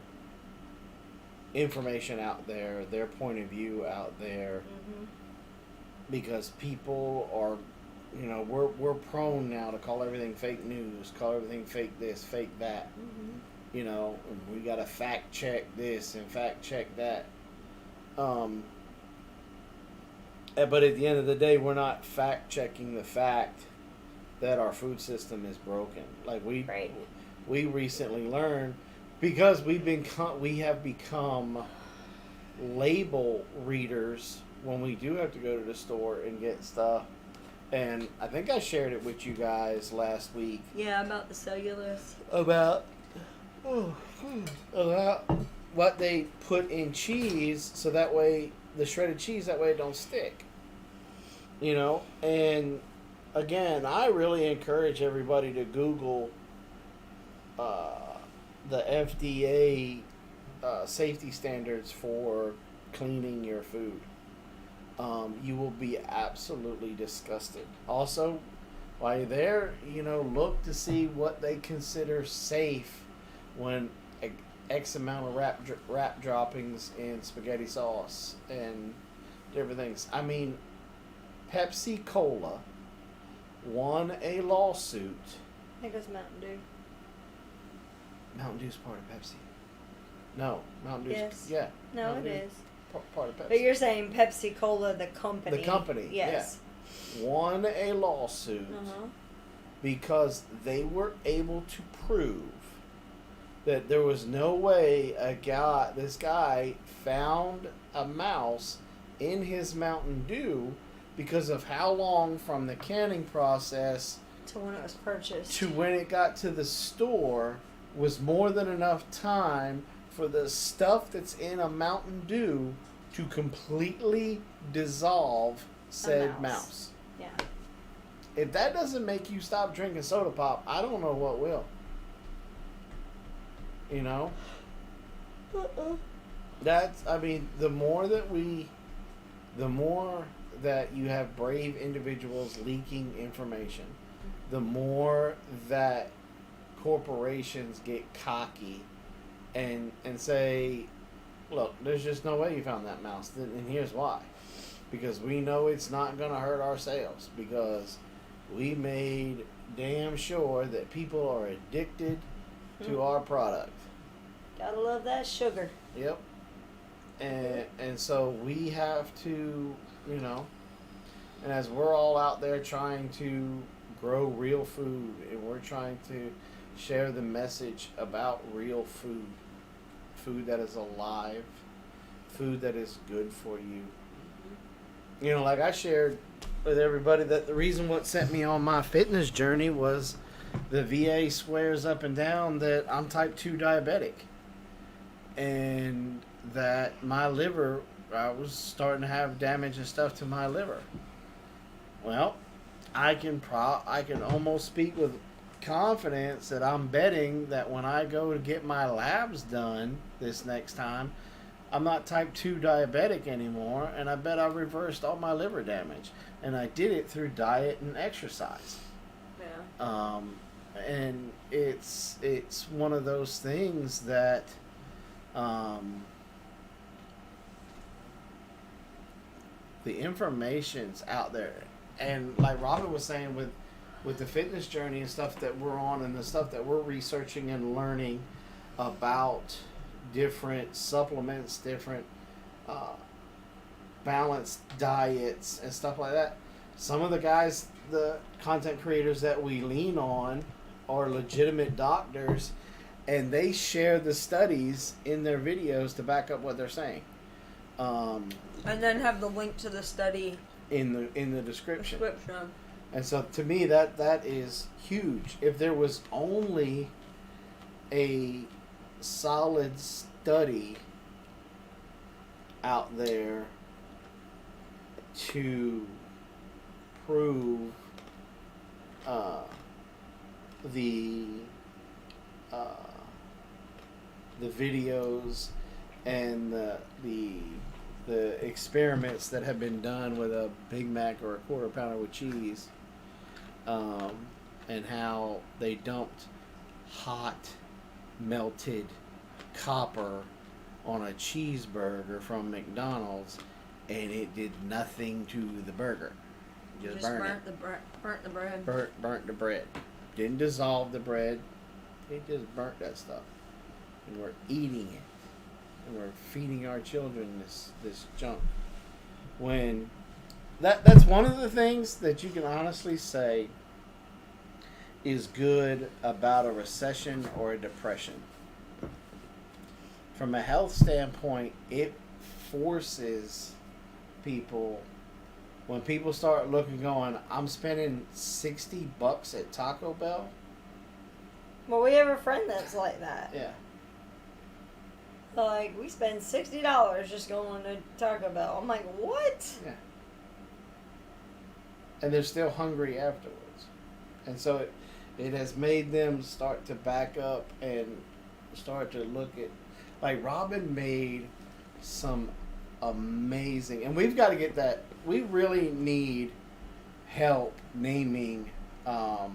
Speaker 2: information out there, their point of view out there, because people are, you know, we're prone now to call everything fake news, call everything fake this, fake that. You know, we got to fact check this and fact check that. But at the end of the day, we're not fact checking the fact that our food system is broken. Like we recently learned because we have become label readers when we do have to go to the store and get stuff. And I think I shared it with you guys last week
Speaker 1: Yeah, about the cellulose.
Speaker 2: about what they put in cheese, so that way the shredded cheese, that way it don't stick. You know, and again, I really encourage everybody to Google the FDA safety standards for cleaning your food. You will be absolutely disgusted. Also, while you're there, you know, look to see what they consider safe when X amount of wrap droppings in spaghetti sauce and different things. I mean, Pepsi Cola won a lawsuit.
Speaker 1: I think it was Mountain Dew.
Speaker 2: Mountain Dew's part of Pepsi. No, Mountain Dew's
Speaker 1: Yes.
Speaker 2: yeah.
Speaker 1: No,
Speaker 2: Mountain
Speaker 1: it
Speaker 2: Dew
Speaker 1: is.
Speaker 2: Part of Pepsi.
Speaker 1: But you're saying Pepsi Cola, the company.
Speaker 2: The company,
Speaker 1: Yes.
Speaker 2: won a lawsuit
Speaker 1: Uh-huh.
Speaker 2: because they were able to prove that there was no way this guy found a mouse in his Mountain Dew because of how long from the canning process
Speaker 1: To when it was purchased.
Speaker 2: to when it got to the store was more than enough time for the stuff that's in a Mountain Dew to completely dissolve said mouse.
Speaker 1: Yeah.
Speaker 2: If that doesn't make you stop drinking soda pop, I don't know what will. You know? That's, I mean, the more that you have brave individuals leaking information, the more that corporations get cocky and say, look, there's just no way you found that mouse. And here's why. Because we know it's not going to hurt our sales. Because we made damn sure that people are addicted to our product.
Speaker 1: Gotta love that sugar.
Speaker 2: Yep. And so we have to, you know, and as we're all out there trying to grow real food, and we're trying to share the message about real food, food that is alive, food that is good for you. You know, like I shared with everybody that the reason what sent me on my fitness journey was the VA swears up and down that I'm type 2 diabetic. And that my liver, I was starting to have damage and stuff to my liver. Well, I can almost speak with confidence that I'm betting that when I go to get my labs done this next time, I'm not type 2 diabetic anymore, and I bet I reversed all my liver damage. And I did it through diet and exercise.
Speaker 1: Yeah.
Speaker 2: And it's one of those things that the information's out there. And like Robin was saying with the fitness journey and stuff that we're on and the stuff that we're researching and learning about different supplements, different balanced diets and stuff like that. Some of the guys, the content creators that we lean on are legitimate doctors, and they share the studies in their videos to back up what they're saying.
Speaker 1: And then have the link to the study
Speaker 2: in the description.
Speaker 1: description.
Speaker 2: And so to me that is huge. If there was only a solid study out there to prove the videos and the experiments that have been done with a Big Mac or a quarter pounder with cheese, and how they dumped hot melted copper on a cheeseburger from McDonald's, and it did nothing to the burger. Just burnt
Speaker 1: the bread.
Speaker 2: burnt the bread. Didn't dissolve the bread. It just burnt that stuff. And we're eating it. And we're feeding our children this junk. When that's one of the things that you can honestly say is good about a recession or a depression. from a health standpoint, it forces people. When people start looking, going, I'm spending $60 at Taco Bell.
Speaker 1: Well, we have a friend that's like that.
Speaker 2: Yeah.
Speaker 1: Like, we spend $60 just going to Taco Bell. I'm like, what?
Speaker 2: Yeah. And they're still hungry afterwards. And so it has made them start to back up and start to look at, like, Robin made some amazing, and we've got to get that. We really need help naming the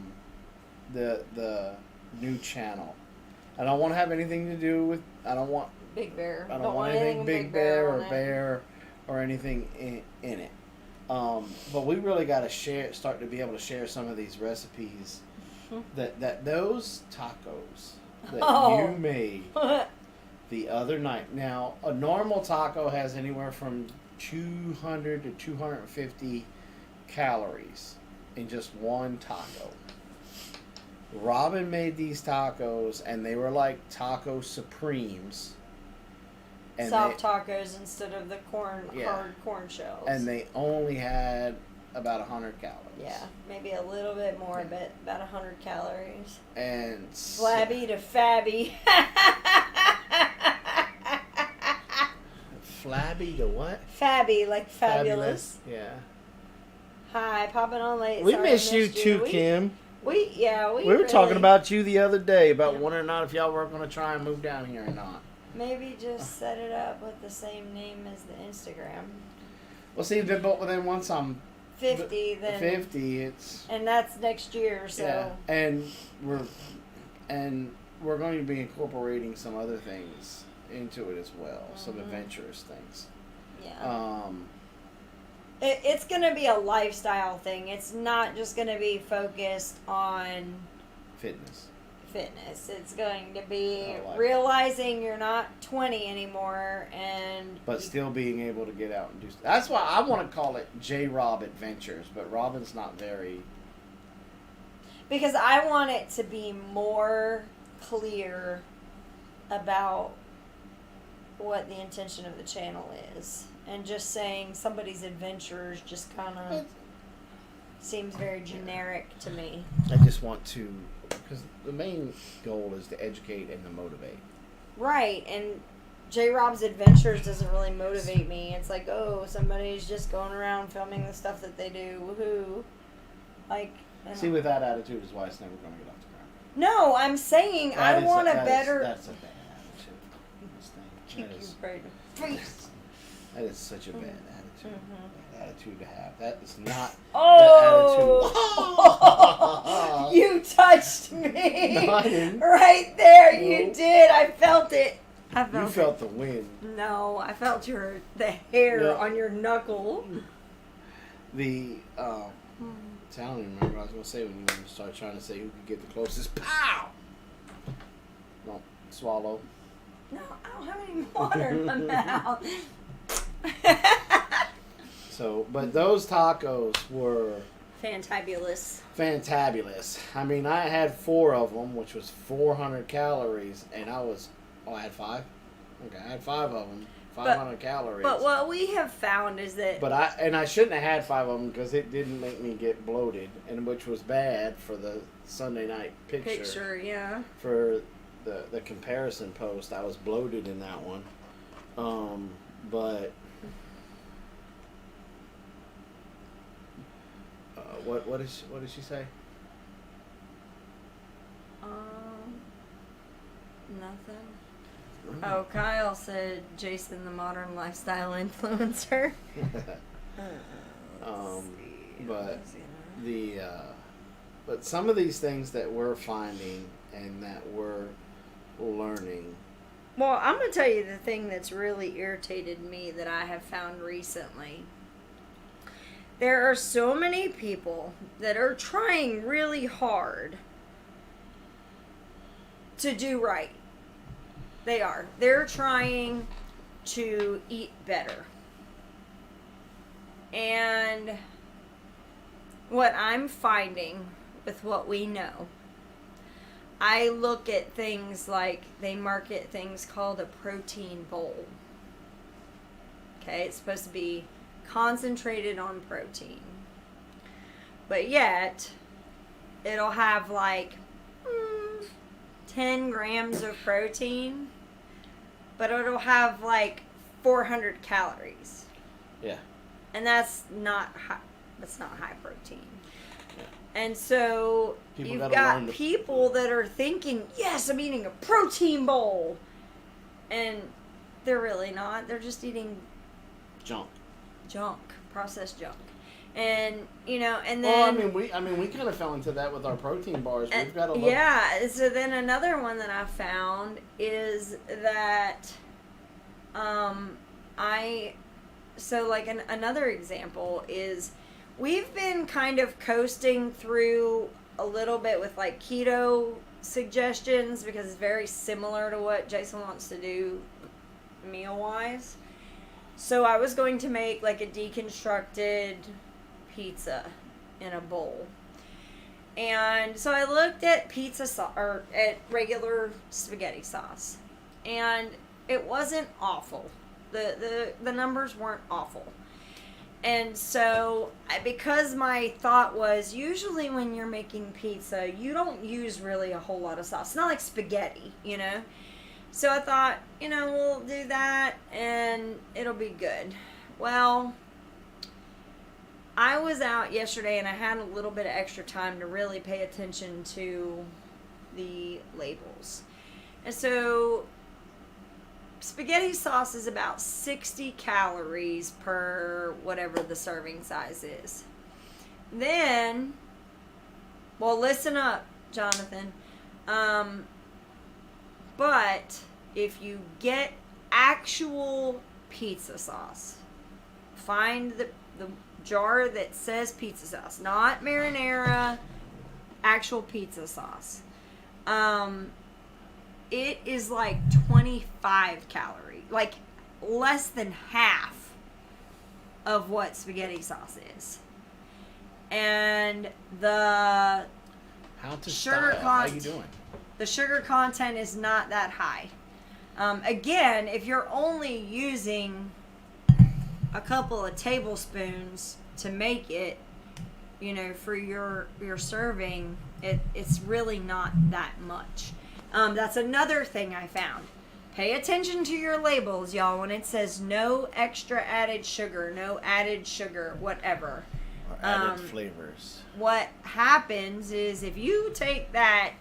Speaker 2: new channel. I don't want to have anything to do with. I don't want
Speaker 1: Big Bear.
Speaker 2: I don't want anything Big Bear or
Speaker 1: on it.
Speaker 2: Bear or anything in it. But we really got to start to be able to share some of these recipes that those tacos that you made the other night. Now, a normal taco has anywhere from 200 to 250 calories in just one taco. Robin made these tacos, and they were like taco supremes. And
Speaker 1: soft tacos instead of the hard corn shells.
Speaker 2: And they only had about 100 calories.
Speaker 1: Yeah, maybe a little bit more, but about 100 calories.
Speaker 2: And
Speaker 1: flabby to fabby.
Speaker 2: Flabby to what?
Speaker 1: Fabby, like fabulous.
Speaker 2: Yeah.
Speaker 1: Hi, popping on late.
Speaker 2: We
Speaker 1: Sorry,
Speaker 2: miss you too, Kim.
Speaker 1: We
Speaker 2: were
Speaker 1: really
Speaker 2: talking about you the other day about whether or not if y'all were going to try and move down here or not.
Speaker 1: Maybe just set it up with the same name as the Instagram.
Speaker 2: Well, see, but then once I'm
Speaker 1: 50, then
Speaker 2: 50, it's
Speaker 1: and that's next year. So
Speaker 2: yeah, and we're going to be incorporating some other things into it as well, some adventurous things.
Speaker 1: Yeah. It's going to be a lifestyle thing. It's not just going to be focused on
Speaker 2: fitness.
Speaker 1: It's going to be
Speaker 2: like
Speaker 1: realizing you're not 20 anymore,
Speaker 2: but still being able to get out and do stuff. That's why I want to call it J. Rob Adventures, but Robin's not very.
Speaker 1: Because I want it to be more clear about what the intention of the channel is. And just saying somebody's adventures just kind of seems very generic to me.
Speaker 2: I just want to, because the main goal is to educate and to motivate.
Speaker 1: Right, and J. Rob's Adventures doesn't really motivate me. It's like, oh, somebody's just going around filming the stuff that they do. Woohoo. Like,
Speaker 2: see, with that attitude is why it's never going to get off the ground.
Speaker 1: No, I'm saying I want a better.
Speaker 2: That's a bad attitude. This thing. That is such a bad attitude. Bad attitude to have. That is not.
Speaker 1: Oh!
Speaker 2: That attitude.
Speaker 1: You touched me.
Speaker 2: No, I didn't.
Speaker 1: Right there, you did. I felt it.
Speaker 2: You felt the wind.
Speaker 1: No, I felt the hair on your knuckle.
Speaker 2: I don't even remember what I was going to say when you started trying to say who could get the closest. Pow! No, swallow.
Speaker 1: No, I don't have any water in my mouth.
Speaker 2: So, but those tacos were
Speaker 1: fantabulous.
Speaker 2: I mean, I had 4 of them, which was 400 calories, and I had 5? Okay, I had 5 of them, 500 calories.
Speaker 1: But what we have found is that...
Speaker 2: But I shouldn't have had 5 of them because it didn't make me get bloated, and which was bad for the Sunday night picture.
Speaker 1: Yeah.
Speaker 2: For the comparison post, I was bloated in that one. But... What did she say?
Speaker 1: Nothing. Oh, Kyle said Jason the modern lifestyle influencer.
Speaker 2: But some of these things that we're finding and that we're learning.
Speaker 1: Well, I'm going to tell you the thing that's really irritated me that I have found recently. There are so many people that are trying really hard to do right. They are. They're trying to eat better. And what I'm finding with what we know, I look at things like they market things called a protein bowl. Okay, it's supposed to be concentrated on protein. But yet, it'll have like 10 grams of protein, but it'll have like 400 calories.
Speaker 2: Yeah.
Speaker 1: And that's not high protein. And so you've got people that are thinking, yes, I'm eating a protein bowl. And they're really not. They're just eating junk, processed junk. And, you know, and then...
Speaker 2: Well, I mean, we kind of fell into that with our protein bars. We've got a lot...
Speaker 1: Yeah, so then another one that I found is that another example is we've been kind of coasting through a little bit with like keto suggestions because it's very similar to what Jason wants to do meal wise. So I was going to make like a deconstructed pizza in a bowl. And so I looked at pizza sauce or at regular spaghetti sauce, and it wasn't awful. The numbers weren't awful. And so, because my thought was, usually when you're making pizza, you don't use really a whole lot of sauce. It's not like spaghetti, you know? So I thought, you know, we'll do that and it'll be good. Well, I was out yesterday and I had a little bit of extra time to really pay attention to the labels. And so, spaghetti sauce is about 60 calories per whatever the serving size is. Then, well, listen up, Jonathan. But if you get actual pizza sauce, find the jar that says pizza sauce, not marinara, actual pizza sauce. It is like 25 calories, like less than half of what spaghetti sauce is. And the sugar
Speaker 2: How you doing?
Speaker 1: The sugar content is not that high. Again, if you're only using a couple of tablespoons to make it, you know, for your serving, it's really not that much. That's another thing I found. Pay attention to your labels, y'all, when it says no extra added sugar, no added sugar, whatever.
Speaker 2: Or added flavors.
Speaker 1: What happens is if you take that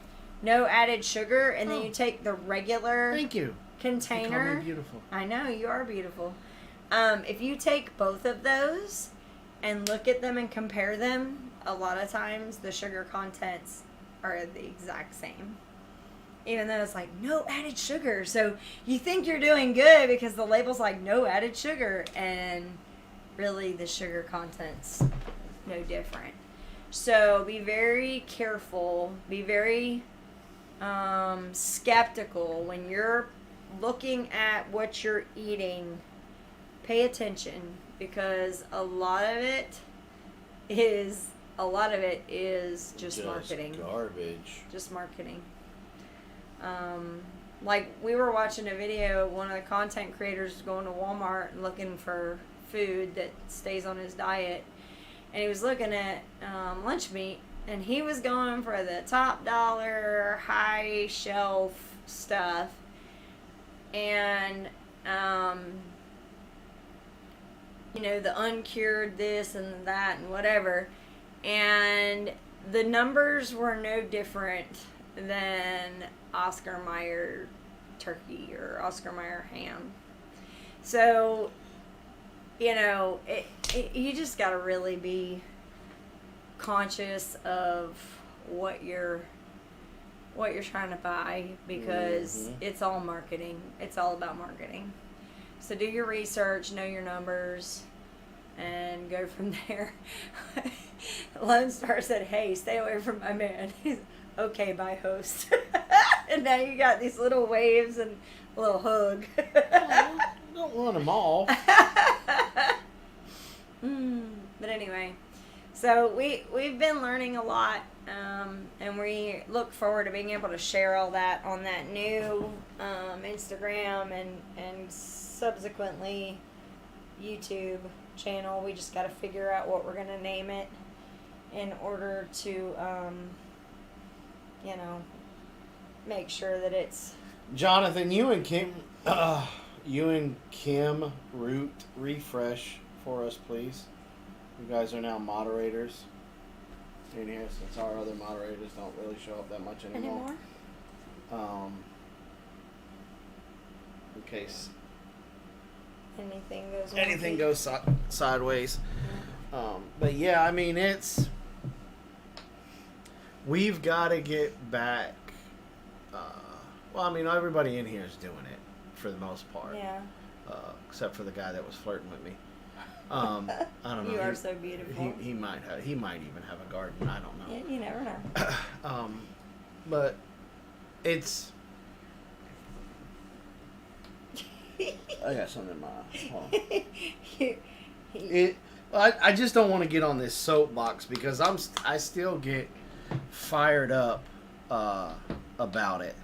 Speaker 1: no added sugar and then you take the regular container.
Speaker 2: You call me beautiful.
Speaker 1: I know, you are beautiful. If you take both of those and look at them and compare them, a lot of times the sugar contents are the exact same. Even though it's like no added sugar. So you think you're doing good because the label's like no added sugar, and really the sugar content's no different. So be very careful, be very skeptical when you're looking at what you're eating. Pay attention, because a lot of it is just marketing.
Speaker 2: Garbage.
Speaker 1: Just marketing. Like we were watching a video, one of the content creators going to Walmart and looking for food that stays on his diet, and he was looking at lunch meat, and he was going for the top dollar, high shelf stuff, and you know, the uncured this and that and whatever, and the numbers were no different than Oscar Mayer turkey or Oscar Mayer ham. So, you know, you just got to really be conscious of what you're trying to buy, because it's all marketing. It's all about marketing. So do your research, know your numbers, and go from there. Lone Star said, "Hey, stay away from my man." He's okay, bye, host. And now you got these little waves and a little hug.
Speaker 2: Don't run them off.
Speaker 1: But anyway, So we've been learning a lot, and we look forward to being able to share all that on that new Instagram and subsequently YouTube channel. We just got to figure out what we're gonna name it in order to, make sure that it's.
Speaker 2: Jonathan, you and Kim root refresh for us, please. You guys are now moderators in here since our other moderators don't really show up that much anymore. In case
Speaker 1: anything goes
Speaker 2: sideways.
Speaker 1: Yeah.
Speaker 2: But yeah, I mean, we've got to get back. Well, I mean, everybody in here is doing it for the most part.
Speaker 1: Yeah.
Speaker 2: Except for the guy that was flirting with me. I don't know.
Speaker 1: You are so beautiful.
Speaker 2: He might even have a garden. I don't know.
Speaker 1: Yeah, you never know.
Speaker 2: But it's. I got something in my. I just don't want to get on this soapbox because I still get fired up about it.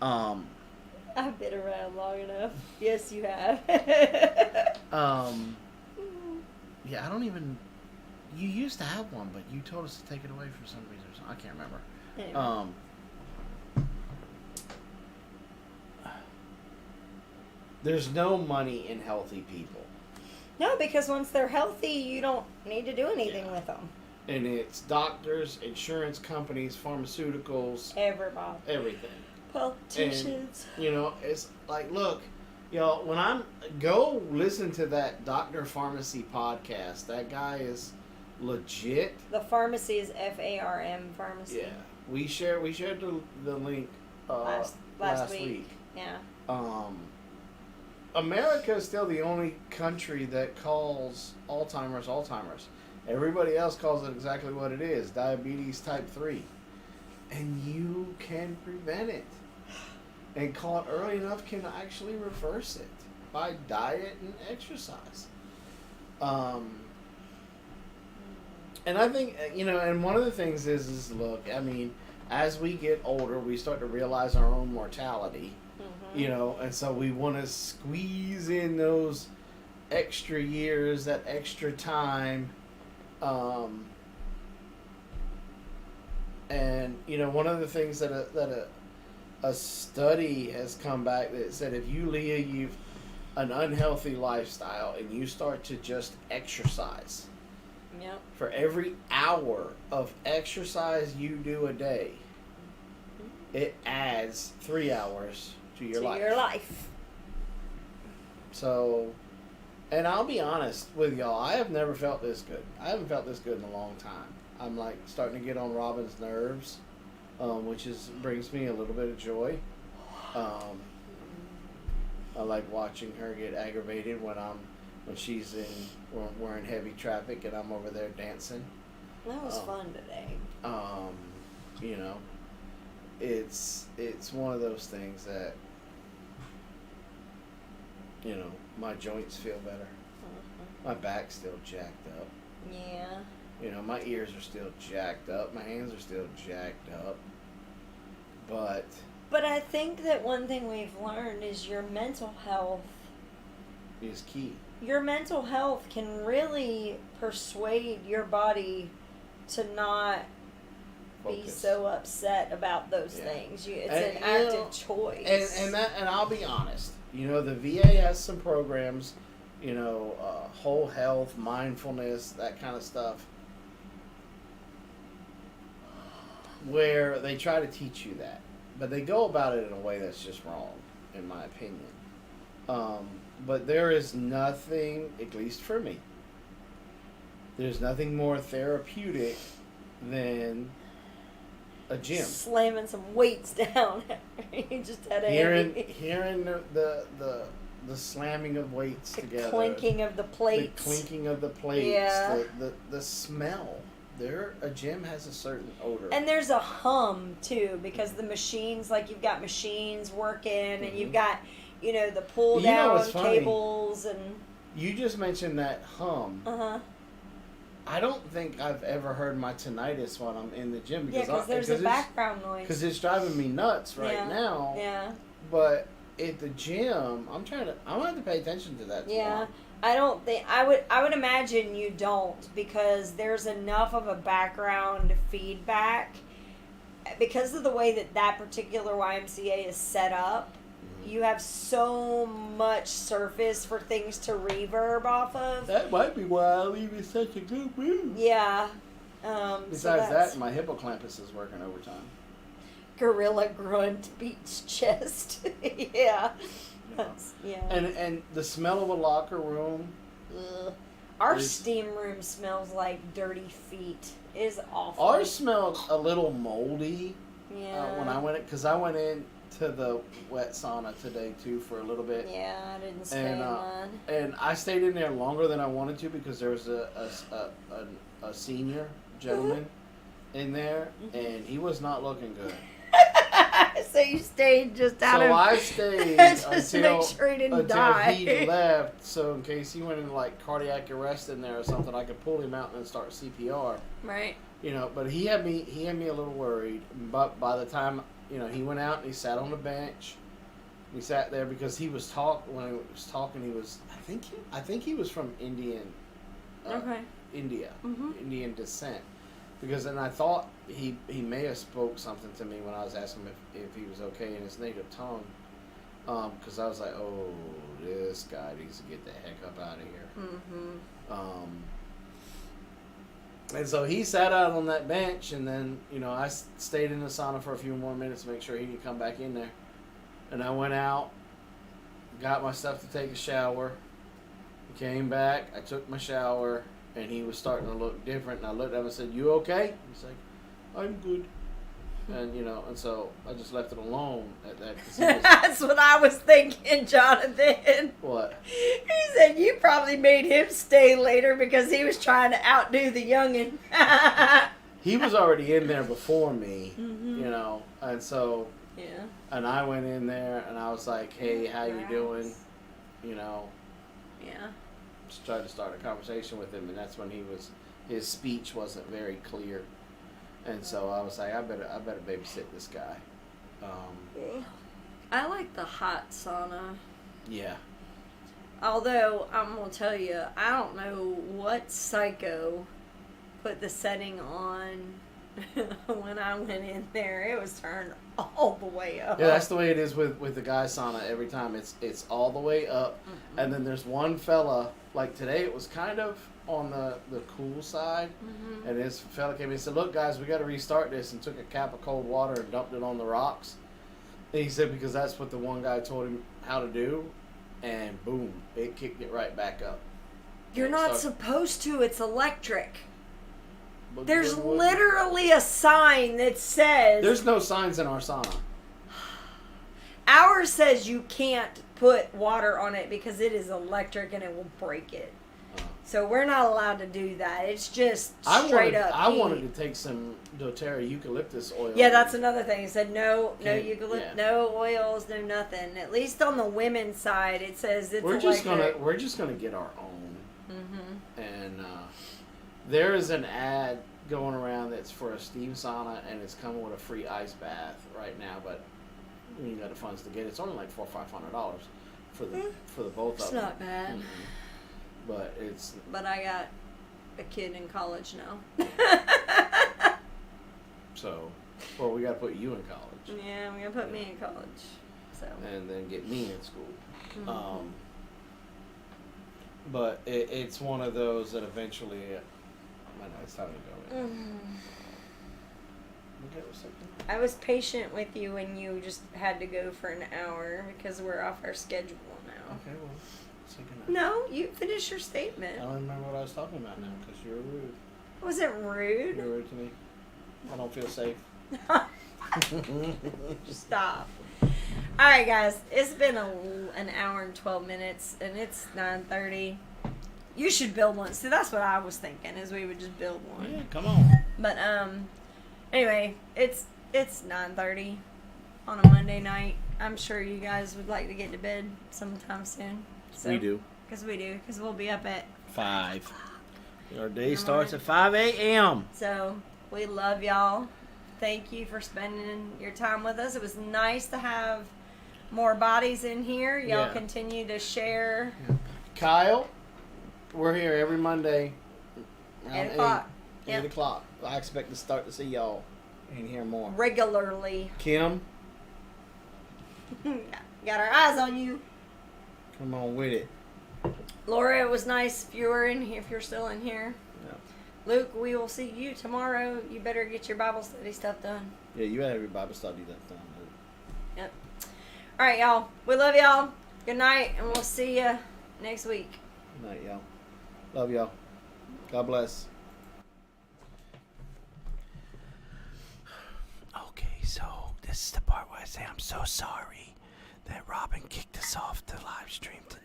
Speaker 1: I've been around long enough. Yes, you have.
Speaker 2: Yeah, I don't even. You used to have one, but you told us to take it away for some reason. Or something. I can't remember.
Speaker 1: Anyway.
Speaker 2: There's no money in healthy people.
Speaker 1: No, because once they're healthy, you don't need to do anything with them.
Speaker 2: And it's doctors, insurance companies, pharmaceuticals,
Speaker 1: Everybody.
Speaker 2: everything.
Speaker 1: Politicians.
Speaker 2: And, it's like, look, when go listen to that Dr. Pharmacy podcast. That guy is legit.
Speaker 1: The pharmacy is FARM pharmacy.
Speaker 2: Yeah. We shared the link last week.
Speaker 1: Yeah.
Speaker 2: America is still the only country that calls Alzheimer's. Everybody else calls it exactly what it is, diabetes type 3. And you can prevent it. And caught early enough can actually reverse it by diet and exercise. And I think, and one of the things is look, I mean, as we get older, we start to realize our own mortality. And so we want to squeeze in those extra years, that extra time. And, one of the things that a study has come back that said if you lead an unhealthy lifestyle and you start to just exercise,
Speaker 1: yep.
Speaker 2: For every hour of exercise you do a day, it adds 3 hours to your life. So, and I'll be honest with y'all, I have never felt this good. I haven't felt this good in a long time. I'm like starting to get on Robin's nerves, which brings me a little bit of joy. I like watching her get aggravated when she's we're in heavy traffic and I'm over there dancing.
Speaker 1: That was fun today.
Speaker 2: It's one of those things that my joints feel better. My back's still jacked up.
Speaker 1: Yeah.
Speaker 2: My ears are still jacked up. My hands are still jacked up. But
Speaker 1: I think that one thing we've learned is your mental health
Speaker 2: is key.
Speaker 1: Your mental health can really persuade your body to not be so upset about those things. It's an active choice.
Speaker 2: And I'll be honest. The VA has some programs, whole health, mindfulness, that kind of stuff, where they try to teach you that. But they go about it in a way that's just wrong, in my opinion. But there is nothing, at least for me, there's nothing more therapeutic than a gym.
Speaker 1: Slamming some weights down. You just had
Speaker 2: hearing the slamming of weights together.
Speaker 1: The clinking of the plates.
Speaker 2: Yeah. The smell. A gym has a certain odor.
Speaker 1: And there's a hum too, because the machines, like you've got machines working, and you've got, the pull down cables and.
Speaker 2: You just mentioned that hum. I don't think I've ever heard my tinnitus while I'm in the gym
Speaker 1: because there's a background noise.
Speaker 2: Because it's driving me nuts right now.
Speaker 1: Yeah.
Speaker 2: But at the gym, I'm gonna have to pay attention to that.
Speaker 1: Yeah.
Speaker 2: Tomorrow.
Speaker 1: I don't think I would imagine you don't, because there's enough of a background feedback because of the way that particular YMCA is set up. You have so much surface for things to reverb off of.
Speaker 2: That might be why I leave in such a good mood.
Speaker 1: Yeah.
Speaker 2: Besides that, my hippocampus is working overtime.
Speaker 1: Gorilla grunt beats chest. Yeah. Yeah.
Speaker 2: And the smell of a locker room.
Speaker 1: Ugh. Our steam room smells like dirty feet. It is awful.
Speaker 2: Ours smelled a little moldy.
Speaker 1: Yeah.
Speaker 2: When I went, because I went in to the wet sauna today too for a little bit.
Speaker 1: Yeah, I didn't stay in mine.
Speaker 2: And I stayed in there longer than I wanted to because there was a senior gentleman in there, and he was not looking good.
Speaker 1: So you stayed just out of.
Speaker 2: So I stayed
Speaker 1: just to
Speaker 2: until
Speaker 1: make sure he didn't die.
Speaker 2: he left. So in case he went into like cardiac arrest in there or something, I could pull him out and then start CPR.
Speaker 1: Right.
Speaker 2: You know, but he had me a little worried. But by the time he went out and he sat on the bench. He sat there because he was when he was talking. He was I think he was from India.
Speaker 1: Mm-hmm.
Speaker 2: Indian descent. Because then I thought he may have spoke something to me when I was asking him if he was okay in his native tongue. Because I was like, oh, this guy needs to get the heck up out of here.
Speaker 1: Mm-hmm.
Speaker 2: And so he sat out on that bench, and then I stayed in the sauna for a few more minutes to make sure he could come back in there. And I went out, got my stuff to take a shower, came back, I took my shower, and he was starting to look different. And I looked at him and said, "You okay?" He's like, "I'm good." And and so I just left it alone at that.
Speaker 1: That's what I was thinking, Jonathan.
Speaker 2: What?
Speaker 1: He said you probably made him stay later because he was trying to outdo the youngin.
Speaker 2: He was already in there before me,
Speaker 1: mm-hmm.
Speaker 2: and so.
Speaker 1: Yeah.
Speaker 2: And I went in there and I was like, "Hey, how you doing?"
Speaker 1: Yeah.
Speaker 2: Just tried to start a conversation with him, and that's when his speech wasn't very clear, and so I was like, I better babysit this guy.
Speaker 1: I like the hot sauna.
Speaker 2: Yeah.
Speaker 1: Although I'm gonna tell you, I don't know what psycho put the setting on. When I went in there, it was turned all the way up.
Speaker 2: Yeah, that's the way it is with the guy sauna every time. It's all the way up,
Speaker 1: mm-hmm.
Speaker 2: and then there's one fella, like today it was kind of on the cool side,
Speaker 1: mm-hmm.
Speaker 2: and this fella came in and said, "Look guys, we got to restart this," and took a cap of cold water and dumped it on the rocks. And he said because that's what the one guy told him how to do, and boom, it kicked it right back up.
Speaker 1: You're not supposed to, it's electric.
Speaker 2: But
Speaker 1: There's literally a sign that says...
Speaker 2: There's no signs in our sauna.
Speaker 1: Ours says you can't put water on it because it is electric and it will break it. So we're not allowed to do that. It's just straight up heat.
Speaker 2: I wanted to take some doTERRA eucalyptus oil.
Speaker 1: Yeah, that's another thing. It said no
Speaker 2: yeah.
Speaker 1: no oils, no nothing. At least on the women's side, it says it's
Speaker 2: we're
Speaker 1: electric.
Speaker 2: We're just gonna get our own.
Speaker 1: Mm-hmm.
Speaker 2: And there is an ad going around that's for a steam sauna, and it's coming with a free ice bath right now. But you got the funds to get it. It's only like $400 or $500 for the both of them.
Speaker 1: It's not bad.
Speaker 2: Mm-hmm. But it's.
Speaker 1: But I got a kid in college now.
Speaker 2: So, well, we got to put you in college.
Speaker 1: Yeah, we got to put me in college. So.
Speaker 2: And then get me in school.
Speaker 1: Mm-hmm.
Speaker 2: But it's one of those that eventually, I know it's time to go in.
Speaker 1: Mm-hmm.
Speaker 2: Okay, what's that?
Speaker 1: I was patient with you when you just had to go for an hour because we're off our schedule now.
Speaker 2: Okay, well, say goodnight.
Speaker 1: No, you finish your statement.
Speaker 2: I don't remember what I was talking about now because you're rude.
Speaker 1: Was it rude?
Speaker 2: You're rude to me. I don't feel safe.
Speaker 1: Stop. Alright guys, it's been an hour and 12 minutes and it's 9:30. You should build one. See, that's what I was thinking, is we would just build one.
Speaker 2: Yeah, come on.
Speaker 1: But anyway, it's 9:30 on a Monday night. I'm sure you guys would like to get to bed sometime soon. So,
Speaker 2: We do.
Speaker 1: Because we'll be up at
Speaker 2: 5. Our day starts at 5 a.m.
Speaker 1: So we love y'all. Thank you for spending your time with us. It was nice to have more bodies in here. Y'all continue to share.
Speaker 2: Kyle, we're here every Monday around
Speaker 1: 8 o'clock.
Speaker 2: 8 o'clock. I expect to start to see y'all and hear more.
Speaker 1: Regularly.
Speaker 2: Kim,
Speaker 1: Got our eyes on you.
Speaker 2: come on with it.
Speaker 1: Laura, it was nice if you were in here, if you're still in here.
Speaker 2: Yeah.
Speaker 1: Luke, we will see you tomorrow. You better get your Bible study stuff done.
Speaker 2: Yeah, you have your Bible study that time.
Speaker 1: Yep. All right, y'all. We love y'all. Good night, and we'll see you next week.
Speaker 2: Good night, y'all. Love y'all. God bless. Okay, so this is the part where I say I'm so sorry that Robin kicked us off the live stream tonight.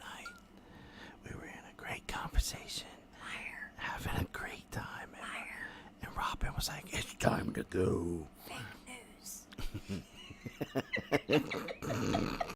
Speaker 2: We were in a great conversation, having a great time, and Robin was like, "It's time to go."
Speaker 1: Fake news.